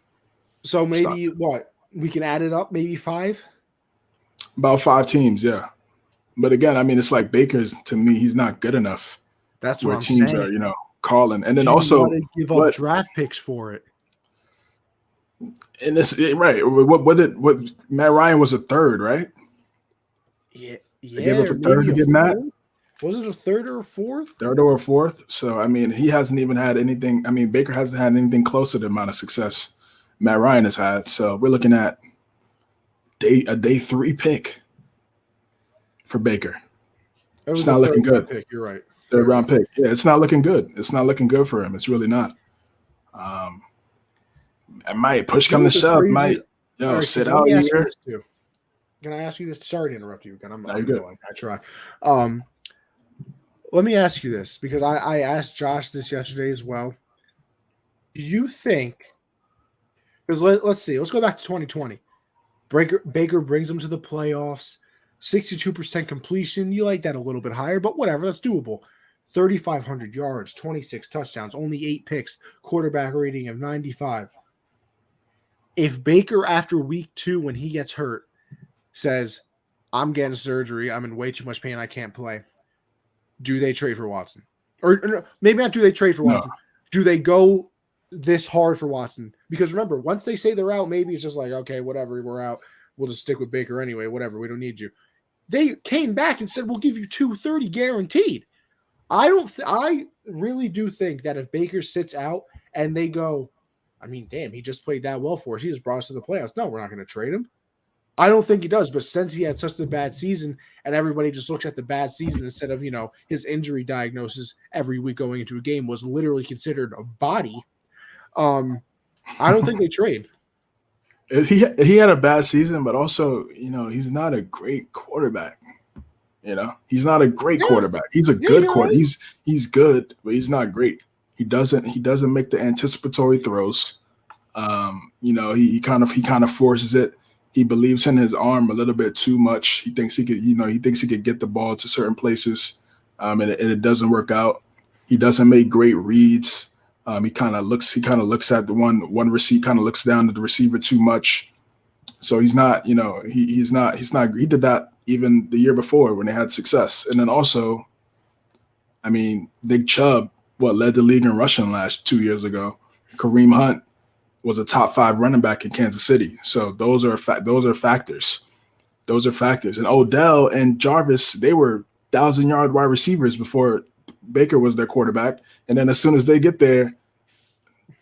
So maybe what? We can add it up, maybe 5? About 5 teams, yeah. But again, I mean, it's like Baker's, to me, he's not good enough. That's what where teams saying. are, calling. And then also give up draft picks for it. And this right. What Matt Ryan was a 3rd, right? Yeah. They gave up a 3rd to get Matt. Was it a 3rd or a 4th? 3rd or a 4th. So I mean, he hasn't even had anything. I mean, Baker hasn't had anything close to the amount of success Matt Ryan has had. So we're looking at a day 3 pick for Baker. It's not looking good. Pick. You're right. 3rd round pick. Yeah, it's not looking good. It's not looking good for him. It's really not. I might push come to shove. Might sit out here. Can I ask you this? Sorry to interrupt you again. I'm good. I try. Let me ask you this because I asked Josh this yesterday as well. Do you think? Because let's see. Let's go back to 2020. Baker brings them to the playoffs. 62% completion. You like that a little bit higher, but whatever. That's doable. 3,500 yards, 26 touchdowns, only 8 picks, quarterback rating of 95. If Baker, after week 2, when he gets hurt, says, I'm getting surgery, I'm in way too much pain, I can't play, do they trade for Watson? Or maybe not do they trade for Watson. Do they go this hard for Watson? Because remember, once they say they're out, maybe it's just like, okay, whatever, we're out. We'll just stick with Baker anyway, whatever, we don't need you. They came back and said, we'll give you 230 guaranteed. I really do think that if Baker sits out and they go, I mean, damn, he just played that well for us. He just brought us to the playoffs. No, we're not going to trade him. I don't think he does. But since he had such a bad season and everybody just looks at the bad season instead of, his injury diagnosis every week going into a game was literally considered a body, I don't think they trade. He had a bad season, but also, he's not a great quarterback. He's not a great quarterback. He's a good quarterback. Right. He's good, but he's not great. He doesn't make the anticipatory throws. He kind of forces it. He believes in his arm a little bit too much. He thinks he could get the ball to certain places, and it doesn't work out. He doesn't make great reads. He kind of looks at the one receiver, kind of looks down at the receiver too much. So he's not, he's not. He did that even the year before when they had success. And then also, I mean, Nick Chubb, led the league in rushing 2 years ago. Kareem Hunt was a top 5 running back in Kansas City. So those are factors. Those are factors. And Odell and Jarvis, they were 1,000-yard wide receivers before Baker was their quarterback. And then as soon as they get there,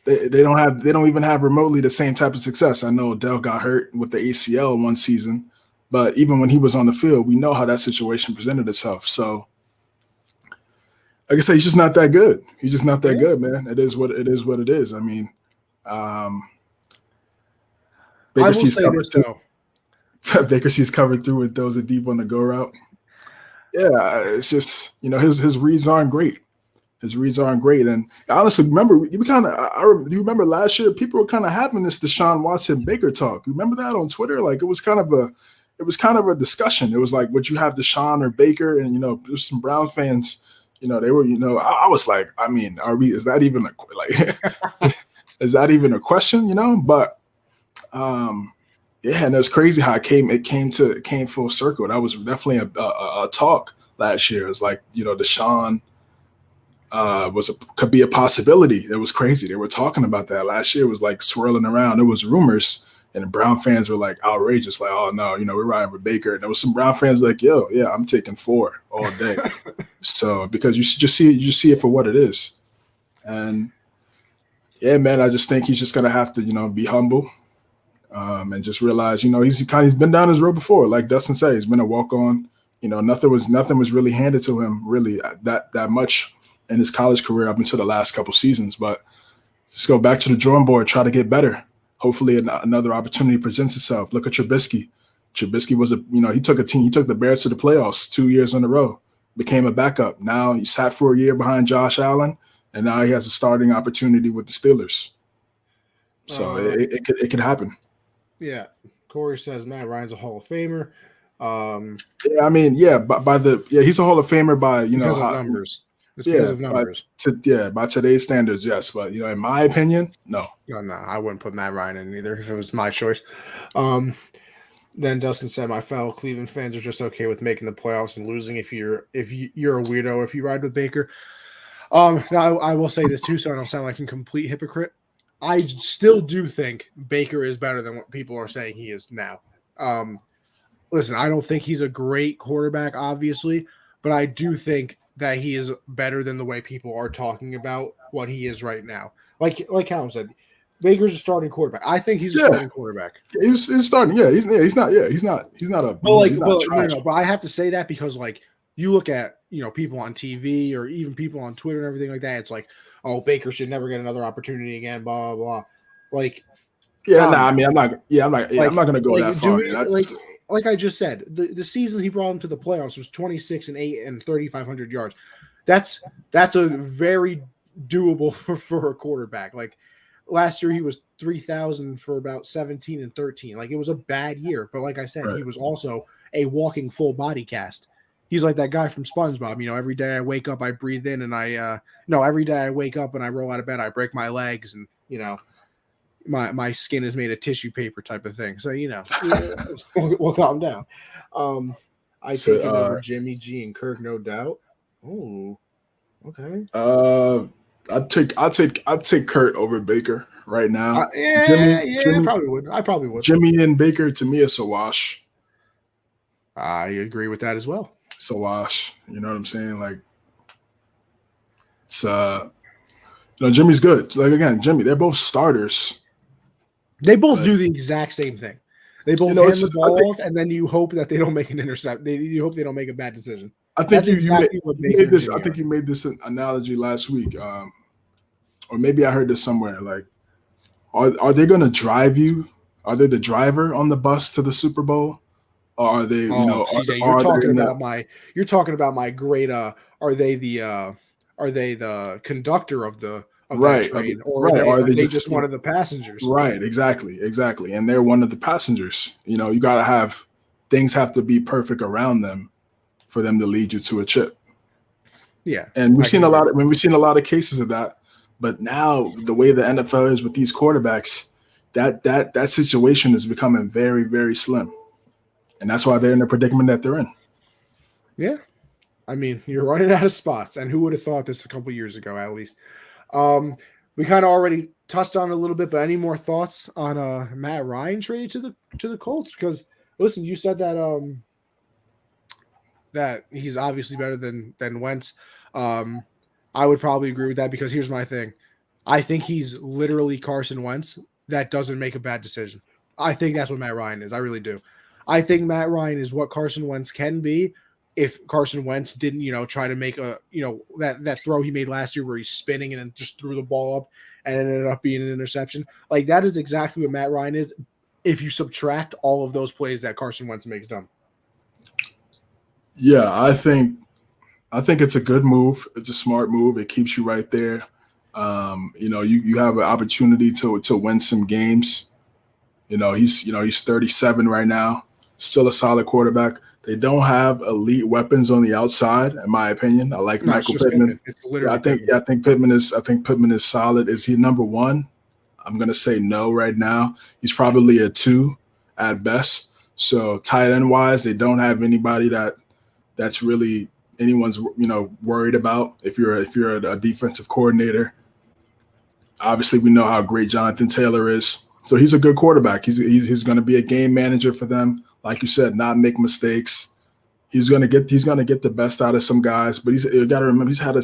they don't even have remotely the same type of success. I know Odell got hurt with the ACL one season, but even when he was on the field, we know how that situation presented itself. So, like I say, he's just not that good. He's just not that good, man. It is what it is. What it is. I mean, I will say this though. Baker C's covered through with those deep on the go route. Yeah, it's just his reads aren't great. His reads aren't great, and I honestly remember do you remember last year people were kind of having this Deshaun Watson Baker talk. You remember that on Twitter? Like it was kind of a discussion. It was like, would you have Deshaun or Baker? And there's some Brown fans. They were. I was like, I mean, is that even is that even a question? But yeah, and it's crazy how it came full circle. That was definitely a talk last year. It was like Deshaun. Could be a possibility. It was crazy. They were talking about that last year. It was like swirling around. It was rumors, and the Brown fans were like outrageous, like, "Oh no, we're riding with Baker." And there was some Brown fans like, "Yo, yeah, I'm taking 4 all day." So because you see it for what it is, and yeah, man, I just think he's just gonna have to be humble, and just realize he's been down this road before. Like Dustin said, he's been a walk on. Nothing was really handed to him really that much in his college career up until the last couple seasons, but just go back to the drawing board, try to get better. Hopefully another opportunity presents itself. Look at Trubisky. Trubisky was he took the Bears to the playoffs 2 years in a row, became a backup. Now he sat for a year behind Josh Allen, and now he has a starting opportunity with the Steelers. So it could happen. Yeah. Corey says Matt Ryan's a Hall of Famer. Yeah, I mean, he's a Hall of Famer by because of numbers. It's because of numbers. By today's standards, yes. But in my opinion, no. No, I wouldn't put Matt Ryan in either if it was my choice. Then Dustin said, "My fellow Cleveland fans are just okay with making the playoffs and losing if you're a weirdo if you ride with Baker." Now I will say this too, so I don't sound like a complete hypocrite. I still do think Baker is better than what people are saying he is now. Listen, I don't think he's a great quarterback, obviously, but I do think that he is better than the way people are talking about what he is right now. Like Callum said, Baker's a starting quarterback. I think he's a starting quarterback. He's starting. Yeah, he's not a. But I have to say that because you look at people on TV or even people on Twitter and everything like that. It's like, oh, Baker should never get another opportunity again. Blah blah blah. I'm not going to go that far. Like I just said, the season he brought him to the playoffs was 26-8 and 3,500 yards. That's a very doable for a quarterback. Like last year, he was 3,000 for about 17 and 13. Like it was a bad year, but like I said, He was also a walking full body cast. He's like that guy from SpongeBob. Every day I wake up, I breathe in, and every day I wake up and I roll out of bed, I break my legs, and my skin is made of tissue paper type of thing. So, we'll calm down. I take it over Jimmy G and Kirk, no doubt. Oh, okay. I'd take Kurt over Baker right now. Jimmy, I probably would. Jimmy and Baker, to me, it's a wash. I agree with that as well. It's a wash. You know what I'm saying? Like, it's Jimmy's good. Like again, Jimmy, they're both starters. They both do the exact same thing. They both hand the ball off, and then you hope that they don't make an intercept. You hope they don't make a bad decision. I think you made this. I think you made this analogy last week, or maybe I heard this somewhere. Like, are they going to drive you? Are they the driver on the bus to the Super Bowl? Or are they? CJ, you're talking about my great. Are they the conductor of the? That train, or are they just one of the passengers? Right, exactly. And they're one of the passengers. You got to have things have to be perfect around them for them to lead you to a chip. Yeah. And we've seen a lot of cases of that. But now the way the NFL is with these quarterbacks, that situation is becoming very, very slim. And that's why they're in the predicament that they're in. Yeah. I mean, you're running out of spots. And who would have thought this a couple years ago, at least? We kind of already touched on it a little bit, but any more thoughts on Matt Ryan trade to the Colts? Because listen, you said that that he's obviously better than Wentz. I would probably agree with that because here's my thing. I think he's literally Carson Wentz that doesn't make a bad decision. I think that's what Matt Ryan is. I really do. I think Matt Ryan is what Carson Wentz can be if Carson Wentz didn't, try to make that throw he made last year where he's spinning and then just threw the ball up and it ended up being an interception. Like that is exactly what Matt Ryan is if you subtract all of those plays that Carson Wentz makes dumb. Yeah, I think it's a good move. It's a smart move. It keeps you right there. You have an opportunity to win some games. He's 37 right now, still a solid quarterback. They don't have elite weapons on the outside, in my opinion. I like Michael Pittman. It's literally I think Pittman is solid. Is he number one? I'm gonna say no right now. He's probably a 2 at best. So tight end wise, they don't have anybody that's really anyone's worried about. If you're a defensive coordinator, obviously we know how great Jonathan Taylor is. So he's a good quarterback. He's going to be a game manager for them. Like you said, not make mistakes. He's going to get the best out of some guys. But you got to remember he's had a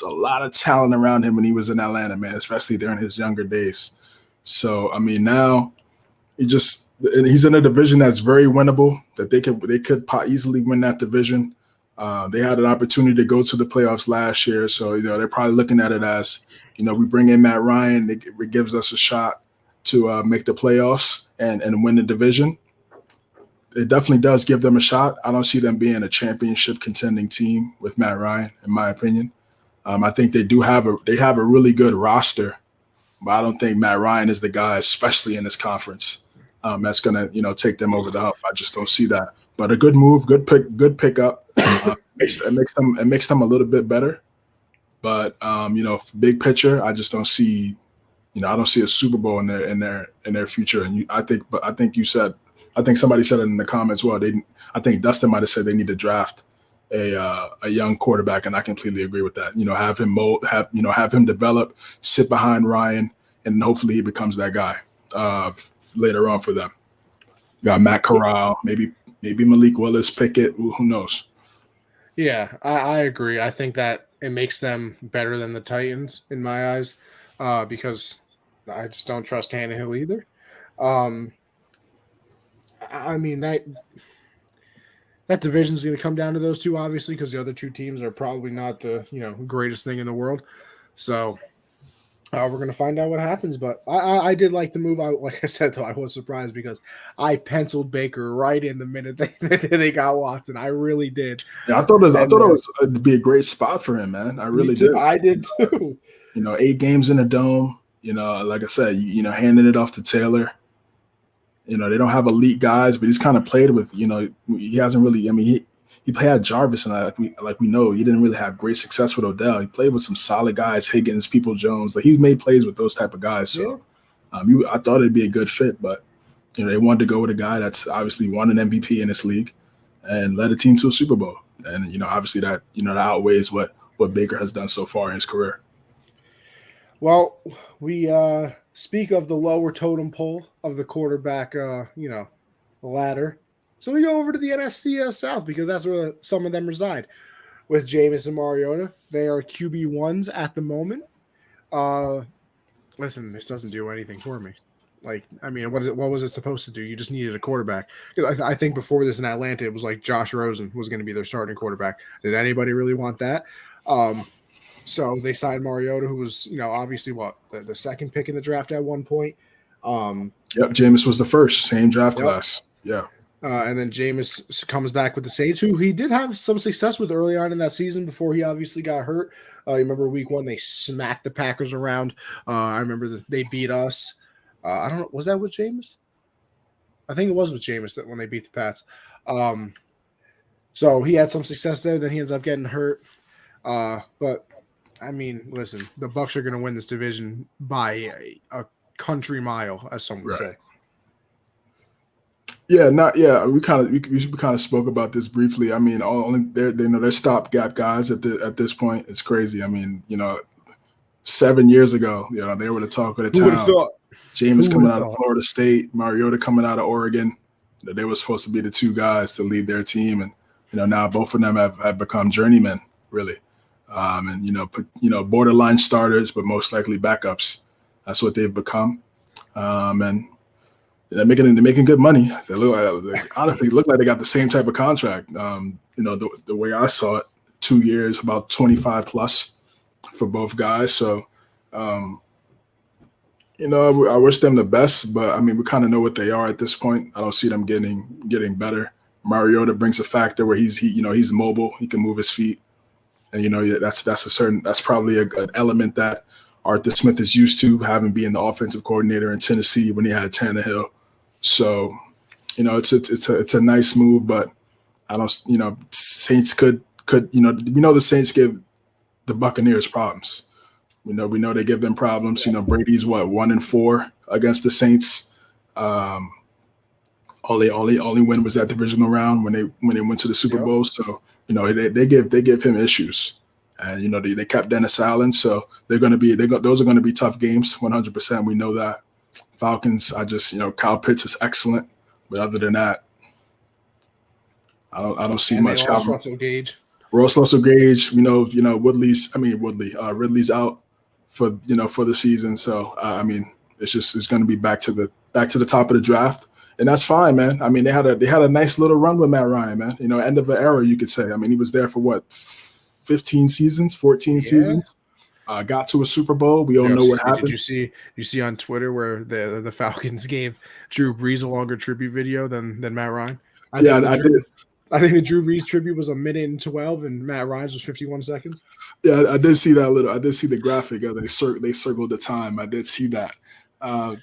lot of talent around him when he was in Atlanta, man, especially during his younger days. So I mean, now he's in a division that's very winnable. That they could easily win that division. They had an opportunity to go to the playoffs last year, so they're probably looking at it as we bring in Matt Ryan, it gives us a shot to make the playoffs and win the division. It definitely does give them a shot. I don't see them being a championship contending team with Matt Ryan, in my opinion. I think they have a really good roster, but I don't think Matt Ryan is the guy, especially in this conference, that's going to take them over the hump. I just don't see that. But a good move, good pickup. It makes them a little bit better. But big picture, I just don't see. I don't see a Super Bowl in their future. And I think somebody said it in the comments. Well, I think Dustin might have said they need to draft a young quarterback, and I completely agree with that. Have him develop, sit behind Ryan, and hopefully he becomes that guy later on for them. You got Matt Corral, maybe Malik Willis, Pickett. Who knows? Yeah, I agree. I think that it makes them better than the Titans in my eyes because I just don't trust Tannehill either. I mean, that division is going to come down to those two, obviously, because the other two teams are probably not the greatest thing in the world. So we're going to find out what happens. But I did like the move. Like I said, though, I was surprised because I penciled Baker right in the minute they got Watson. I really did. Yeah, I thought it would be a great spot for him, man. I really did. I did too. 8 games in a dome. Like I said, handing it off to Taylor. They don't have elite guys, but he's kind of played with. He hasn't really. I mean, he had Jarvis, and like we know, he didn't really have great success with Odell. He played with some solid guys, Higgins, People-Jones. Like he made plays with those type of guys. So, I thought it'd be a good fit, but they wanted to go with a guy that's obviously won an MVP in this league and led a team to a Super Bowl. And obviously that that outweighs what Baker has done so far in his career. Well, we speak of the lower totem pole of the quarterback, ladder. So we go over to the NFC South because that's where some of them reside. With Jameis and Mariota, they are QB1s at the moment. Listen, this doesn't do anything for me. Like, I mean, what was it supposed to do? You just needed a quarterback. Because I think before this in Atlanta, it was like Josh Rosen was going to be their starting quarterback. Did anybody really want that? So they signed Mariota, who was, obviously the second pick in the draft at one point. Yep, Jameis was the first, same draft class. Yeah. And then Jameis comes back with the Saints, who he did have some success with early on in that season before he obviously got hurt. You remember week 1, they smacked the Packers around. I remember that they beat us. I don't know. Was that with Jameis? I think it was with Jameis that when they beat the Pats. So he had some success there. Then he ends up getting hurt. But I mean, listen, the Bucs are going to win this division by a country mile, as some would say. Yeah, we kind of spoke about this briefly. I mean, they're stopgap guys at this point. It's crazy. I mean, 7 years ago, they were the talk of the town. Jameis coming out of Florida State, Mariota coming out of Oregon. They were supposed to be the two guys to lead their team, and now both of them have become journeymen, really. and borderline starters, but most likely backups. That's what they've become, and they're making good money. They honestly look like they got the same type of contract. The way I saw it, 2 years, about 25 plus for both guys. So, I wish them the best, but I mean, we kind of know what they are at this point. I don't see them getting better. Mariota brings a factor where he's mobile. He can move his feet, and that's probably an element that Arthur Smith is used to, having been the offensive coordinator in Tennessee when he had Tannehill. So, it's a nice move, but I don't. Saints could the Saints give the Buccaneers problems. We know they give them problems. Brady's 1-4 against the Saints. Only win was that divisional round when they went to the Super Bowl. So they give him issues, and they kept Dennis Allen. So those are going to be tough games. 100%. We know that. Falcons, Kyle Pitts is excellent, but other than that, I don't see much. Russell Gage. Ridley's out for the season. So it's going to be back to the top of the draft, and that's fine, man. I mean, they had a nice little run with Matt Ryan, man. End of an era, you could say. I mean, he was there for 15 seasons, 14 seasons. Got to a Super Bowl. We all know what happened. Did you see on Twitter where the Falcons gave Drew Brees a longer tribute video than Matt Ryan? I did. I think the Drew Brees tribute was 1:12, and Matt Ryan's was 51 seconds. Yeah, I did see that I did see the graphic. They circled the time. I did see that. I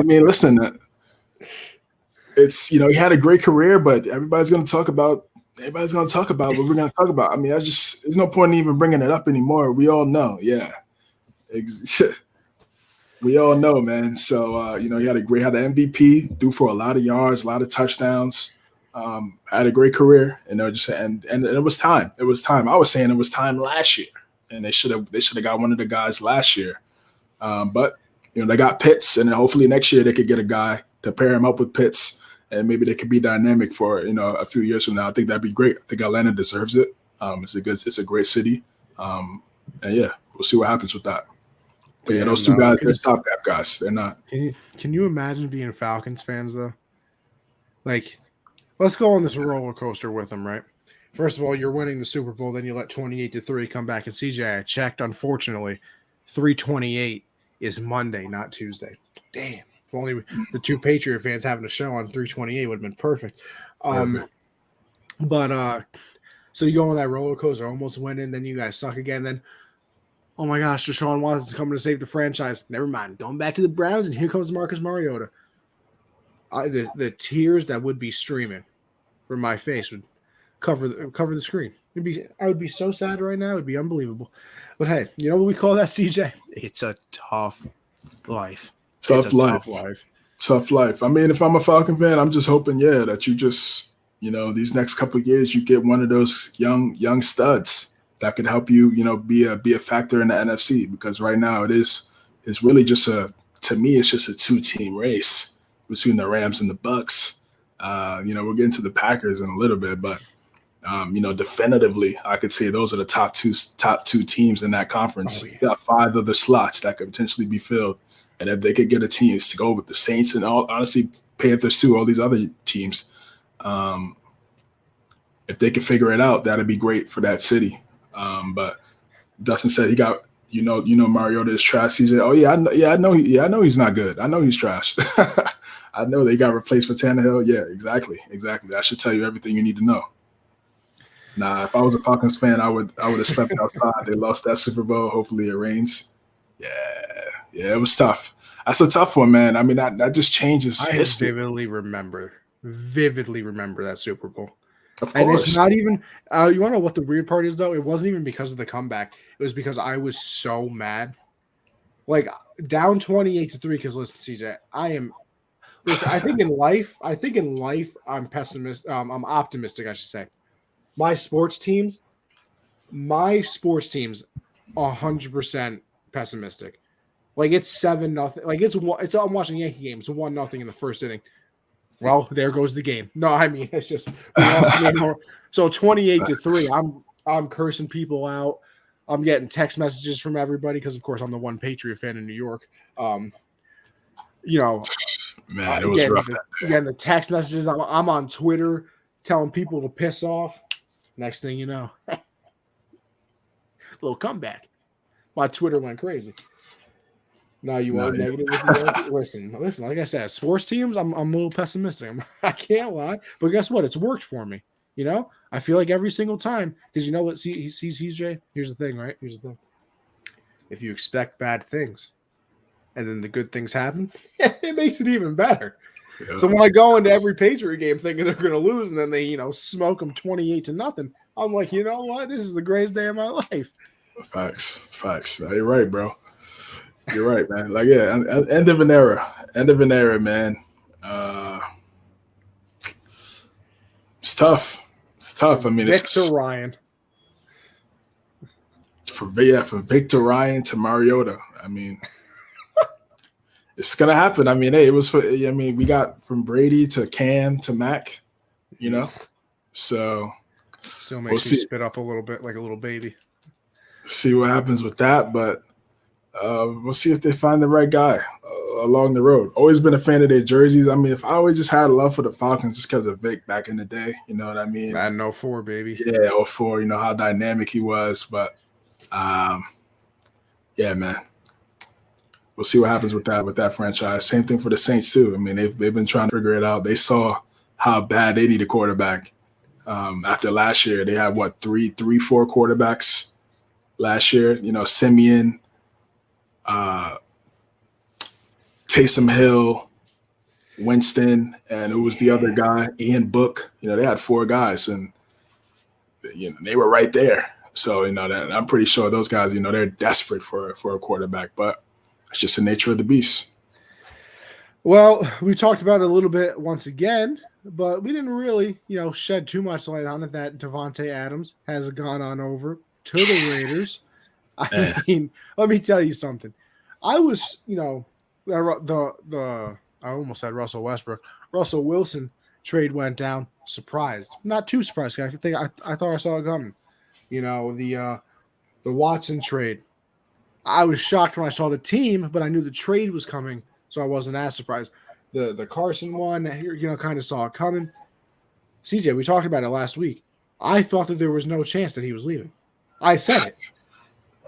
mean, listen, it's he had a great career, but everybody's going to talk about what we're going to talk about. I mean, there's no point in even bringing it up anymore. We all know, yeah. We all know, man. So he had an MVP, threw for a lot of yards, a lot of touchdowns. Had a great career, and it was time. It was time. I was saying it was time last year, and they should have got one of the guys last year. But they got Pitts, and then hopefully next year they could get a guy to pair him up with Pitts, and maybe they could be dynamic for a few years from now. I think that'd be great. I think Atlanta deserves it. It's a great city, and yeah, we'll see what happens with that. But yeah, those two guys, they're stopgap guys. They're not. Can you imagine being Falcons fans though? Like, let's go on this roller coaster with them, right? First of all, you're winning the Super Bowl, then you let 28-3 come back. And CJ, I checked, unfortunately, 328 is Monday, not Tuesday. Damn. If only the two Patriot fans having a show on 328 would have been perfect. But so you go on that roller coaster, almost winning, then you guys suck again. Then, oh my gosh, Deshaun Watson's coming to save the franchise. Never mind. Going back to the Browns, and here comes Marcus Mariota. The tears that would be streaming from my face would cover the screen. I would be so sad right now. It'd be unbelievable. But hey, you know what we call that, CJ? It's a tough life. Tough life. I mean, if I'm a Falcon fan, I'm just hoping, that you just, these next couple of years, you get one of those young studs that could help you, be a factor in the NFC. Because right now it's really just to me, it's just a 2-team race between the Rams and the Bucks. We'll get into the Packers in a little bit, but definitively, I could say those are the top two teams in that conference. You got 5 other slots that could potentially be filled, and if they could get a team to go with the Saints and honestly Panthers too, all these other teams, if they could figure it out, that'd be great for that city. But Dustin said he got. Mariota is trash, CJ. Oh I know he's not good. I know he's trash. I know they got replaced for Tannehill. Yeah, exactly. That should tell you everything you need to know. Nah, if I was a Falcons fan, I would have slept outside. They lost that Super Bowl. Hopefully it rains. Yeah, it was tough. That's a tough one, man. I mean, that just changes history. Vividly remember that Super Bowl. Of course. And it's not even you want to know what the weird part is, though? It wasn't even because of the comeback. It was because I was so mad. Like, down 28-3, because listen, CJ, I think in life, I'm pessimist. I'm optimistic, I should say. My sports teams, 100% pessimistic. Like, it's 7-0. Like, I'm watching Yankee games, 1-0 in the first inning. Well, there goes the game. No, I mean, it's just we lost the game. So 28-3. I'm cursing people out. I'm getting text messages from everybody because, of course, I'm the one Patriot fan in New York. You know, Man, it was rough that day. Again, the text messages. I'm on Twitter telling people to piss off. Next thing you know, little comeback. My Twitter went crazy. Now you are negative with the Yankees. Listen. Like I said, sports teams, I'm a little pessimistic. I can't lie, but guess what? It's worked for me. You know, I feel like every single time because you know what? See, CJ. Here's the thing, right? Here's the thing. If you expect bad things, and then the good things happen, it makes it even better. Yeah. So when I go into every Patriot game thinking they're going to lose, and then they, smoke them 28-0, I'm like, you know what? This is the greatest day of my life. Facts. No, you're right, bro. You're right, man. Like, yeah, end of an era, man. It's tough. I mean, Victor Ryan. From Victor Ryan to Mariota. I mean, it's gonna happen. I mean, hey, it was. We got from Brady to Cam to Mac. So still makes me spit up a little bit like a little baby. See what happens with that, but we'll see if they find the right guy along the road. Always been a fan of their jerseys. I mean, if I always just had love for the Falcons just because of Vic back in the day, you know what I mean? Madden 04, baby. Yeah, 04, you know how dynamic he was. But, yeah, man. We'll see what happens with that franchise. Same thing for the Saints, too. I mean, they've been trying to figure it out. They saw how bad they need a quarterback. After last year, they had, 4 quarterbacks last year. Simeon, Taysom Hill, Winston, and who was the other guy? Ian Book. They had 4 guys, and they were right there. So that I'm pretty sure those guys, they're desperate for a quarterback, but it's just the nature of the beast. Well, we talked about it a little bit once again, but we didn't really, shed too much light on it that Devontae Adams has gone on over to the Raiders. I mean, let me tell you something. I was, the I almost said Russell Westbrook. Russell Wilson trade went down. Surprised, not too surprised. I thought I saw it coming. The Watson trade. I was shocked when I saw the team, but I knew the trade was coming, so I wasn't as surprised. The Carson one, kind of saw it coming. CJ, we talked about it last week. I thought that there was no chance that he was leaving. I said it.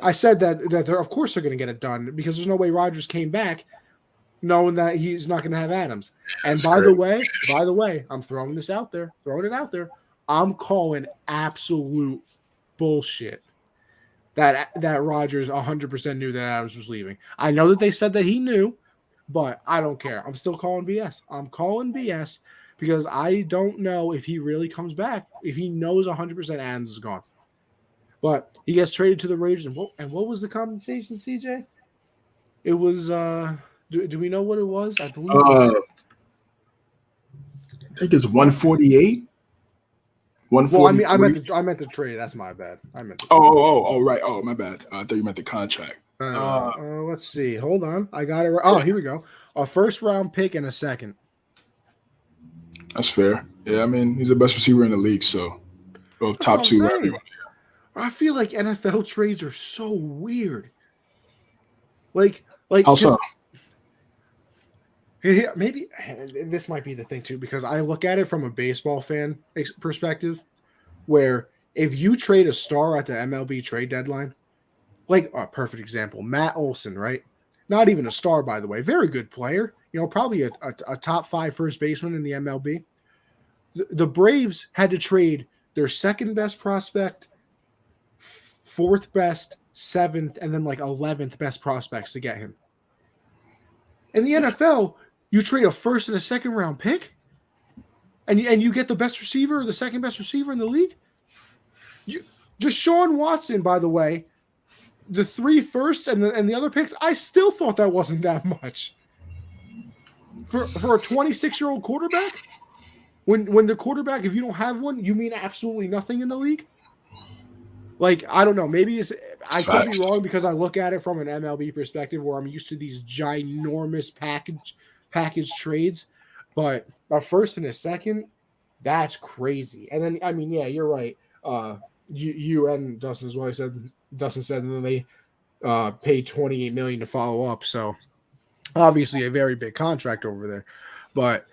I said that they're, of course they're going to get it done because there's no way Rodgers came back knowing that he's not going to have Adams. And by the way, I'm throwing it out there. I'm calling absolute bullshit that Rodgers 100% knew that Adams was leaving. I know that they said that he knew, but I don't care. I'm still calling BS. I'm calling BS because I don't know if he really comes back, if he knows 100% Adams is gone. But he gets traded to the Raiders, and what was the compensation, CJ? It was do we know what it was? I believe I think it's 148. 142. Well, I meant the trade. That's my bad. I meant. Right. Oh, my bad. I thought you meant the contract. Let's see. Hold on. I got it right. Oh, here we go. A first-round pick and a second. That's fair. Yeah, I mean, he's the best receiver in the league, so top 2. I feel like NFL trades are so weird. Like how so? Maybe this might be the thing too, because I look at it from a baseball fan perspective, where if you trade a star at the MLB trade deadline, like a perfect example, Matt Olson, right? Not even a star, by the way, very good player. Probably a top 5 first baseman in the MLB. The Braves had to trade their second best prospect, 4th best, 7th, and then 11th best prospects to get him. In the NFL, you trade a first and a second round pick, and you get the best receiver or the second best receiver in the league. Deshaun Watson, by the way, the 3 firsts and the other picks, I still thought that wasn't that much for a 26-year-old quarterback. When the quarterback, if you don't have one, you mean absolutely nothing in the league. I don't know. Maybe I could be wrong because I look at it from an MLB perspective where I'm used to these ginormous package trades. But a first and a second, that's crazy. And then, I mean, yeah, you're right. you and Dustin as well. He said Dustin said, and then they paid 28 million to follow up. So obviously a very big contract over there, but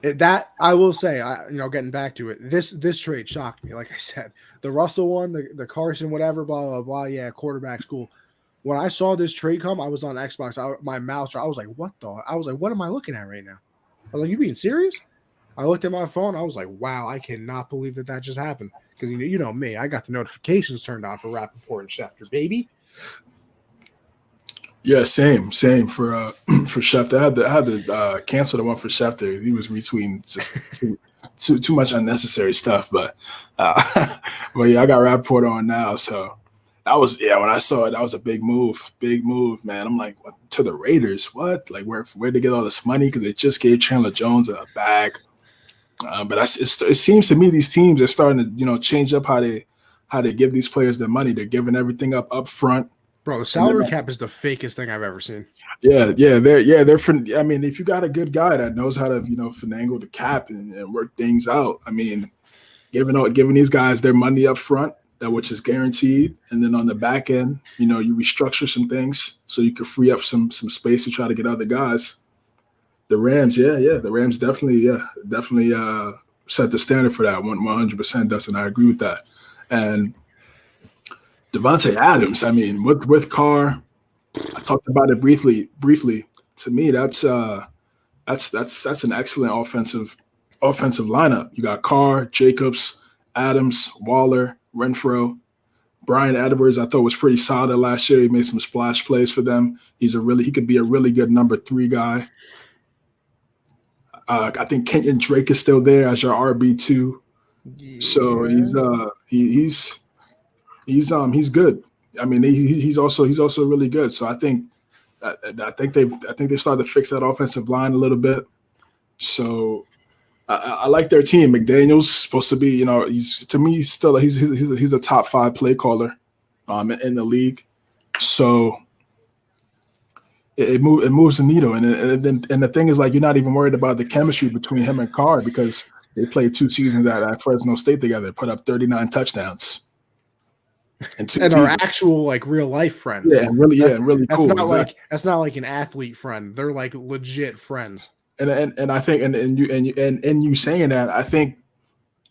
that I will say, getting back to it, this trade shocked me. Like I said, the Russell one, the Carson, whatever, blah blah blah. Yeah, quarterback's cool. When I saw this trade come, I was on Xbox. My mouth, I was like, "What the?" I was like, "What am I looking at right now?" I was like, "You being serious?" I looked at my phone. I was like, "Wow, I cannot believe that just happened." Because you know me, I got the notifications turned on for Rappaport and Schefter, baby. Yeah, same for for Schefter. I had to cancel the one for Schefter. He was retweeting just too much unnecessary stuff. But but yeah, I got Rapport on now. So that was when I saw it, that was a big move, man. I'm like, what, to the Raiders? What? Like where they get all this money? Because they just gave Chandler Jones a bag. But it seems to me these teams are starting to change up how they give these players their money. They're giving everything up front. Bro, the salary cap is the fakest thing I've ever seen. Yeah, I mean, if you got a good guy that knows how to finagle the cap and work things out, I mean, giving these guys their money up front, that which is guaranteed, and then on the back end, you restructure some things so you can free up some space to try to get other guys. The Rams, the Rams definitely set the standard for that 100%. Dustin, I agree with that. And Devontae Adams, I mean, with Carr, I talked about it briefly. To me, that's an excellent offensive lineup. You got Carr, Jacobs, Adams, Waller, Renfro, Brian Edwards. I thought was pretty solid last year. He made some splash plays for them. He could be a really good number 3 guy. I think Kenyon Drake is still there as your RB2. Yeah. So he's good. I mean, he's also really good. So I think they started to fix that offensive line a little bit. So I like their team. McDaniel's supposed to be, he's a top 5 play caller in the league. So it moves the needle. And the thing is, like, you're not even worried about the chemistry between him and Carr because they played 2 seasons at Fresno State together, put up 39 touchdowns. And are actual like real life friends. Yeah, really that's cool. Not that's not like an athlete friend. They're like legit friends. And I think and you saying that, I think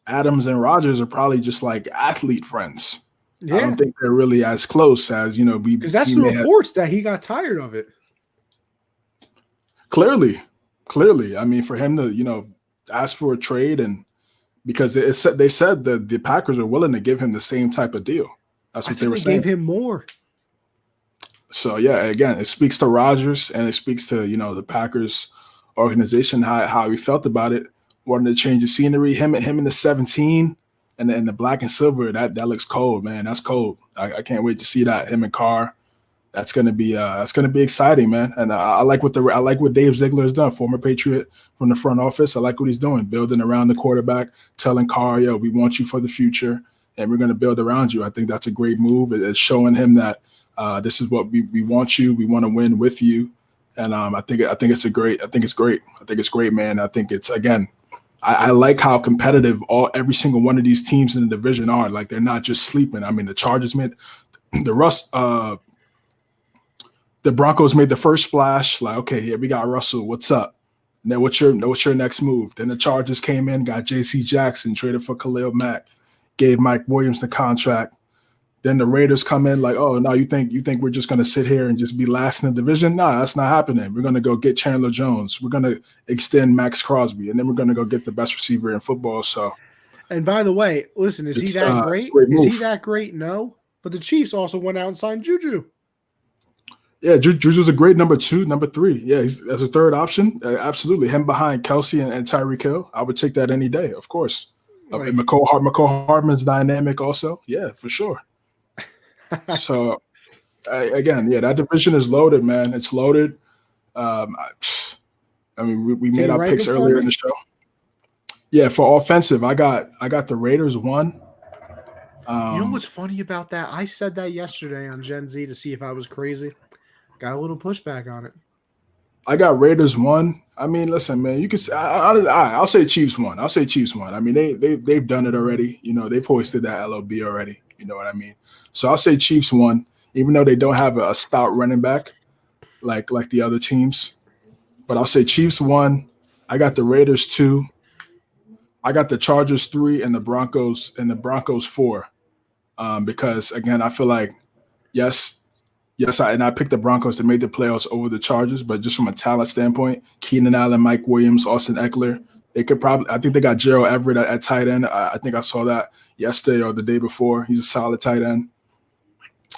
Adams and Rodgers are probably just like athlete friends. Yeah. I don't think they're really as close as because that's the reports that he got tired of it. Clearly, I mean, for him to ask for a trade, and because they said that the Packers are willing to give him the same type of deal. That's what they were saying. Gave him more. So yeah, again, it speaks to Rodgers and it speaks to the Packers organization how he felt about it, wanting to change the scenery. Him in the 17 and the black and silver, that looks cold, man. That's cold. I can't wait to see that. Him and Carr. That's gonna be exciting, man. And I like what Dave Ziegler has done, former Patriot from the front office. I like what he's doing, building around the quarterback, telling Carr, yo, we want you for the future, and we're gonna build around you. I think that's a great move. It's showing him that this is what we want you. We want to win with you, and I think it's great. I think it's great, man. I think it's again. I like how competitive every single one of these teams in the division are. Like they're not just sleeping. I mean, the Chargers made the Broncos made the first splash. Like, okay, yeah, we got Russell. What's up? And then what's your next move? Then the Chargers came in, got J.C. Jackson, traded for Khalil Mack, gave Mike Williams the contract. Then the Raiders come in like, oh, no, you think we're just going to sit here and just be last in the division? No, that's not happening. We're going to go get Chandler Jones. We're going to extend Max Crosby, and then we're going to go get the best receiver in football. So, and by the way, listen, is he that great? Is he that great? No. But the Chiefs also went out and signed Juju. Yeah, Juju's a great number 2, number 3. Yeah, he's as a third option. Absolutely. Him behind Kelsey and Tyreek Hill. I would take that any day, of course. And McCall Hardman's dynamic also. Yeah, for sure. So, again, that division is loaded, man. It's loaded. I mean, we made our picks earlier in the show. Yeah, for offensive, I got the Raiders 1. You know what's funny about that? I said that yesterday on Gen Z to see if I was crazy. Got a little pushback on it. I got Raiders 1. I mean, listen, man, you can. I'll say Chiefs 1. I mean, they've done it already. They've hoisted that LOB already. You know what I mean? So I'll say Chiefs 1, even though they don't have a stout running back like the other teams. But I'll say Chiefs 1. I got the Raiders 2. I got the Chargers 3 and the Broncos 4. Because again, I feel like yes, I picked the Broncos to make the playoffs over the Chargers, but just from a talent standpoint, Keenan Allen, Mike Williams, Austin Eckler, they could probably. I think they got Gerald Everett at tight end. I think I saw that yesterday or the day before. He's a solid tight end.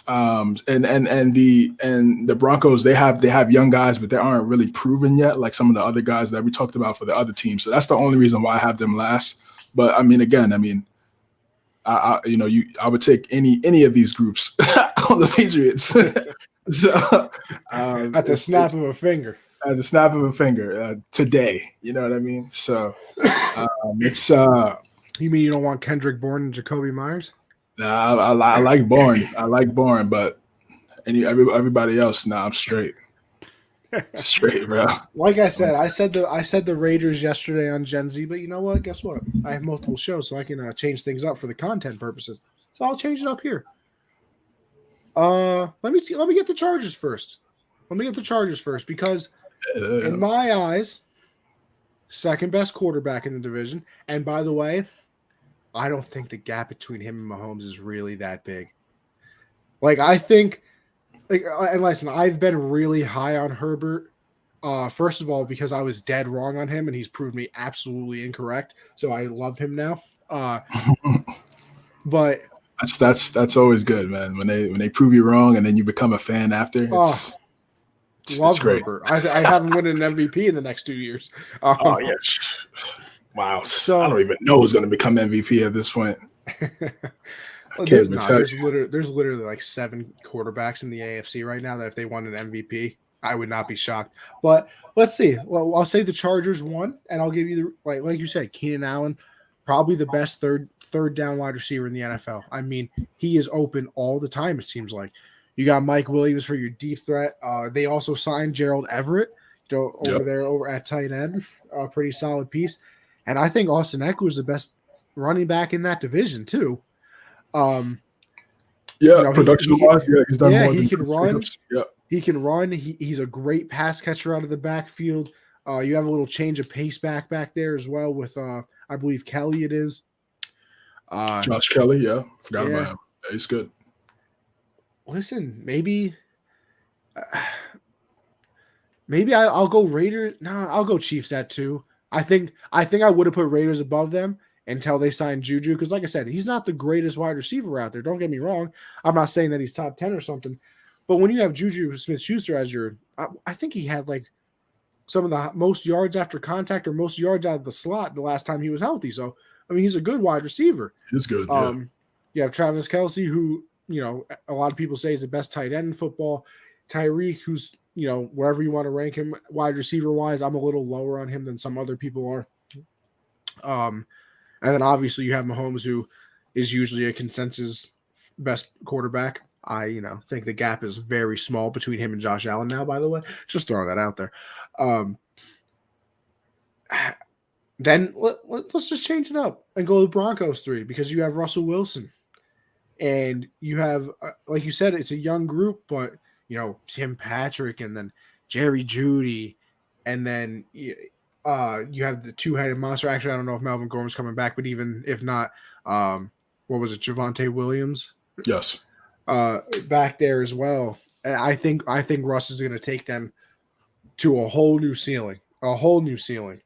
And the Broncos, they have young guys, but they aren't really proven yet, like some of the other guys that we talked about for the other teams. So that's the only reason why I have them last. But I mean, I would take any of these groups on the Patriots. So at the snap of a finger. At the snap of a finger today. You know what I mean? So it's. You mean you don't want Kendrick Bourne and Jacoby Myers? Nah, I like Bourne. I like Bourne, but everybody else, I'm straight. Straight, bro. Like I said the Raiders yesterday on Gen Z, but you know what? Guess what? I have multiple shows, so I can change things up for the content purposes. So I'll change it up here. Let me get the Chargers first. Because in my eyes, second best quarterback in the division. And by the way, I don't think the gap between him and Mahomes is really that big. I think, and listen, I've been really high on Herbert. First of all, because I was dead wrong on him, and he's proved me absolutely incorrect. So I love him now. But that's always good, man. When they prove you wrong, and then you become a fan after. It's great. Herbert. I haven't won an MVP in the next 2 years. Yeah. Wow. So I don't even know who's going to become MVP at this point. There's literally like 7 quarterbacks in the AFC right now that if they won an MVP, I would not be shocked. But let's see. Well, I'll say the Chargers won, and I'll give you like you said, Keenan Allen, probably the best third down wide receiver in the NFL. I mean, he is open all the time, it seems like. You got Mike Williams for your deep threat. They also signed Gerald Everett over at tight end, a pretty solid piece. And I think Austin Eckler is the best running back in that division too. Production-wise, he's done more. He can run. Yeah, he can run. He's a great pass catcher out of the backfield. You have a little change of pace back there as well with I believe Kelly. It is Josh Kelly. Yeah, forgot about him. Yeah, he's good. Listen, maybe I'll go Raiders. No, I'll go Chiefs at 2. I think I would have put Raiders above them until they signed Juju, because like I said, he's not the greatest wide receiver out there. Don't get me wrong. I'm not saying that he's top 10 or something, but when you have Juju Smith-Schuster as I think he had like some of the most yards after contact or most yards out of the slot the last time he was healthy. So I mean, he's a good wide receiver. He's good. You have Travis Kelce, who a lot of people say is the best tight end in football. Tyreek, who's wherever you want to rank him wide receiver wise, I'm a little lower on him than some other people are. And then obviously you have Mahomes, who is usually a consensus best quarterback. I think the gap is very small between him and Josh Allen now, by the way. Just throwing that out there. Then let's just change it up and go to Broncos 3, because you have Russell Wilson. And you have, like you said, it's a young group, but, Tim Patrick and then Jerry Jeudy. And then you have the two-headed monster. Actually, I don't know if Melvin Gordon's coming back, but even if not, what was it, Javonte Williams? Yes. Back there as well. And I think Russ is going to take them to a whole new ceiling. And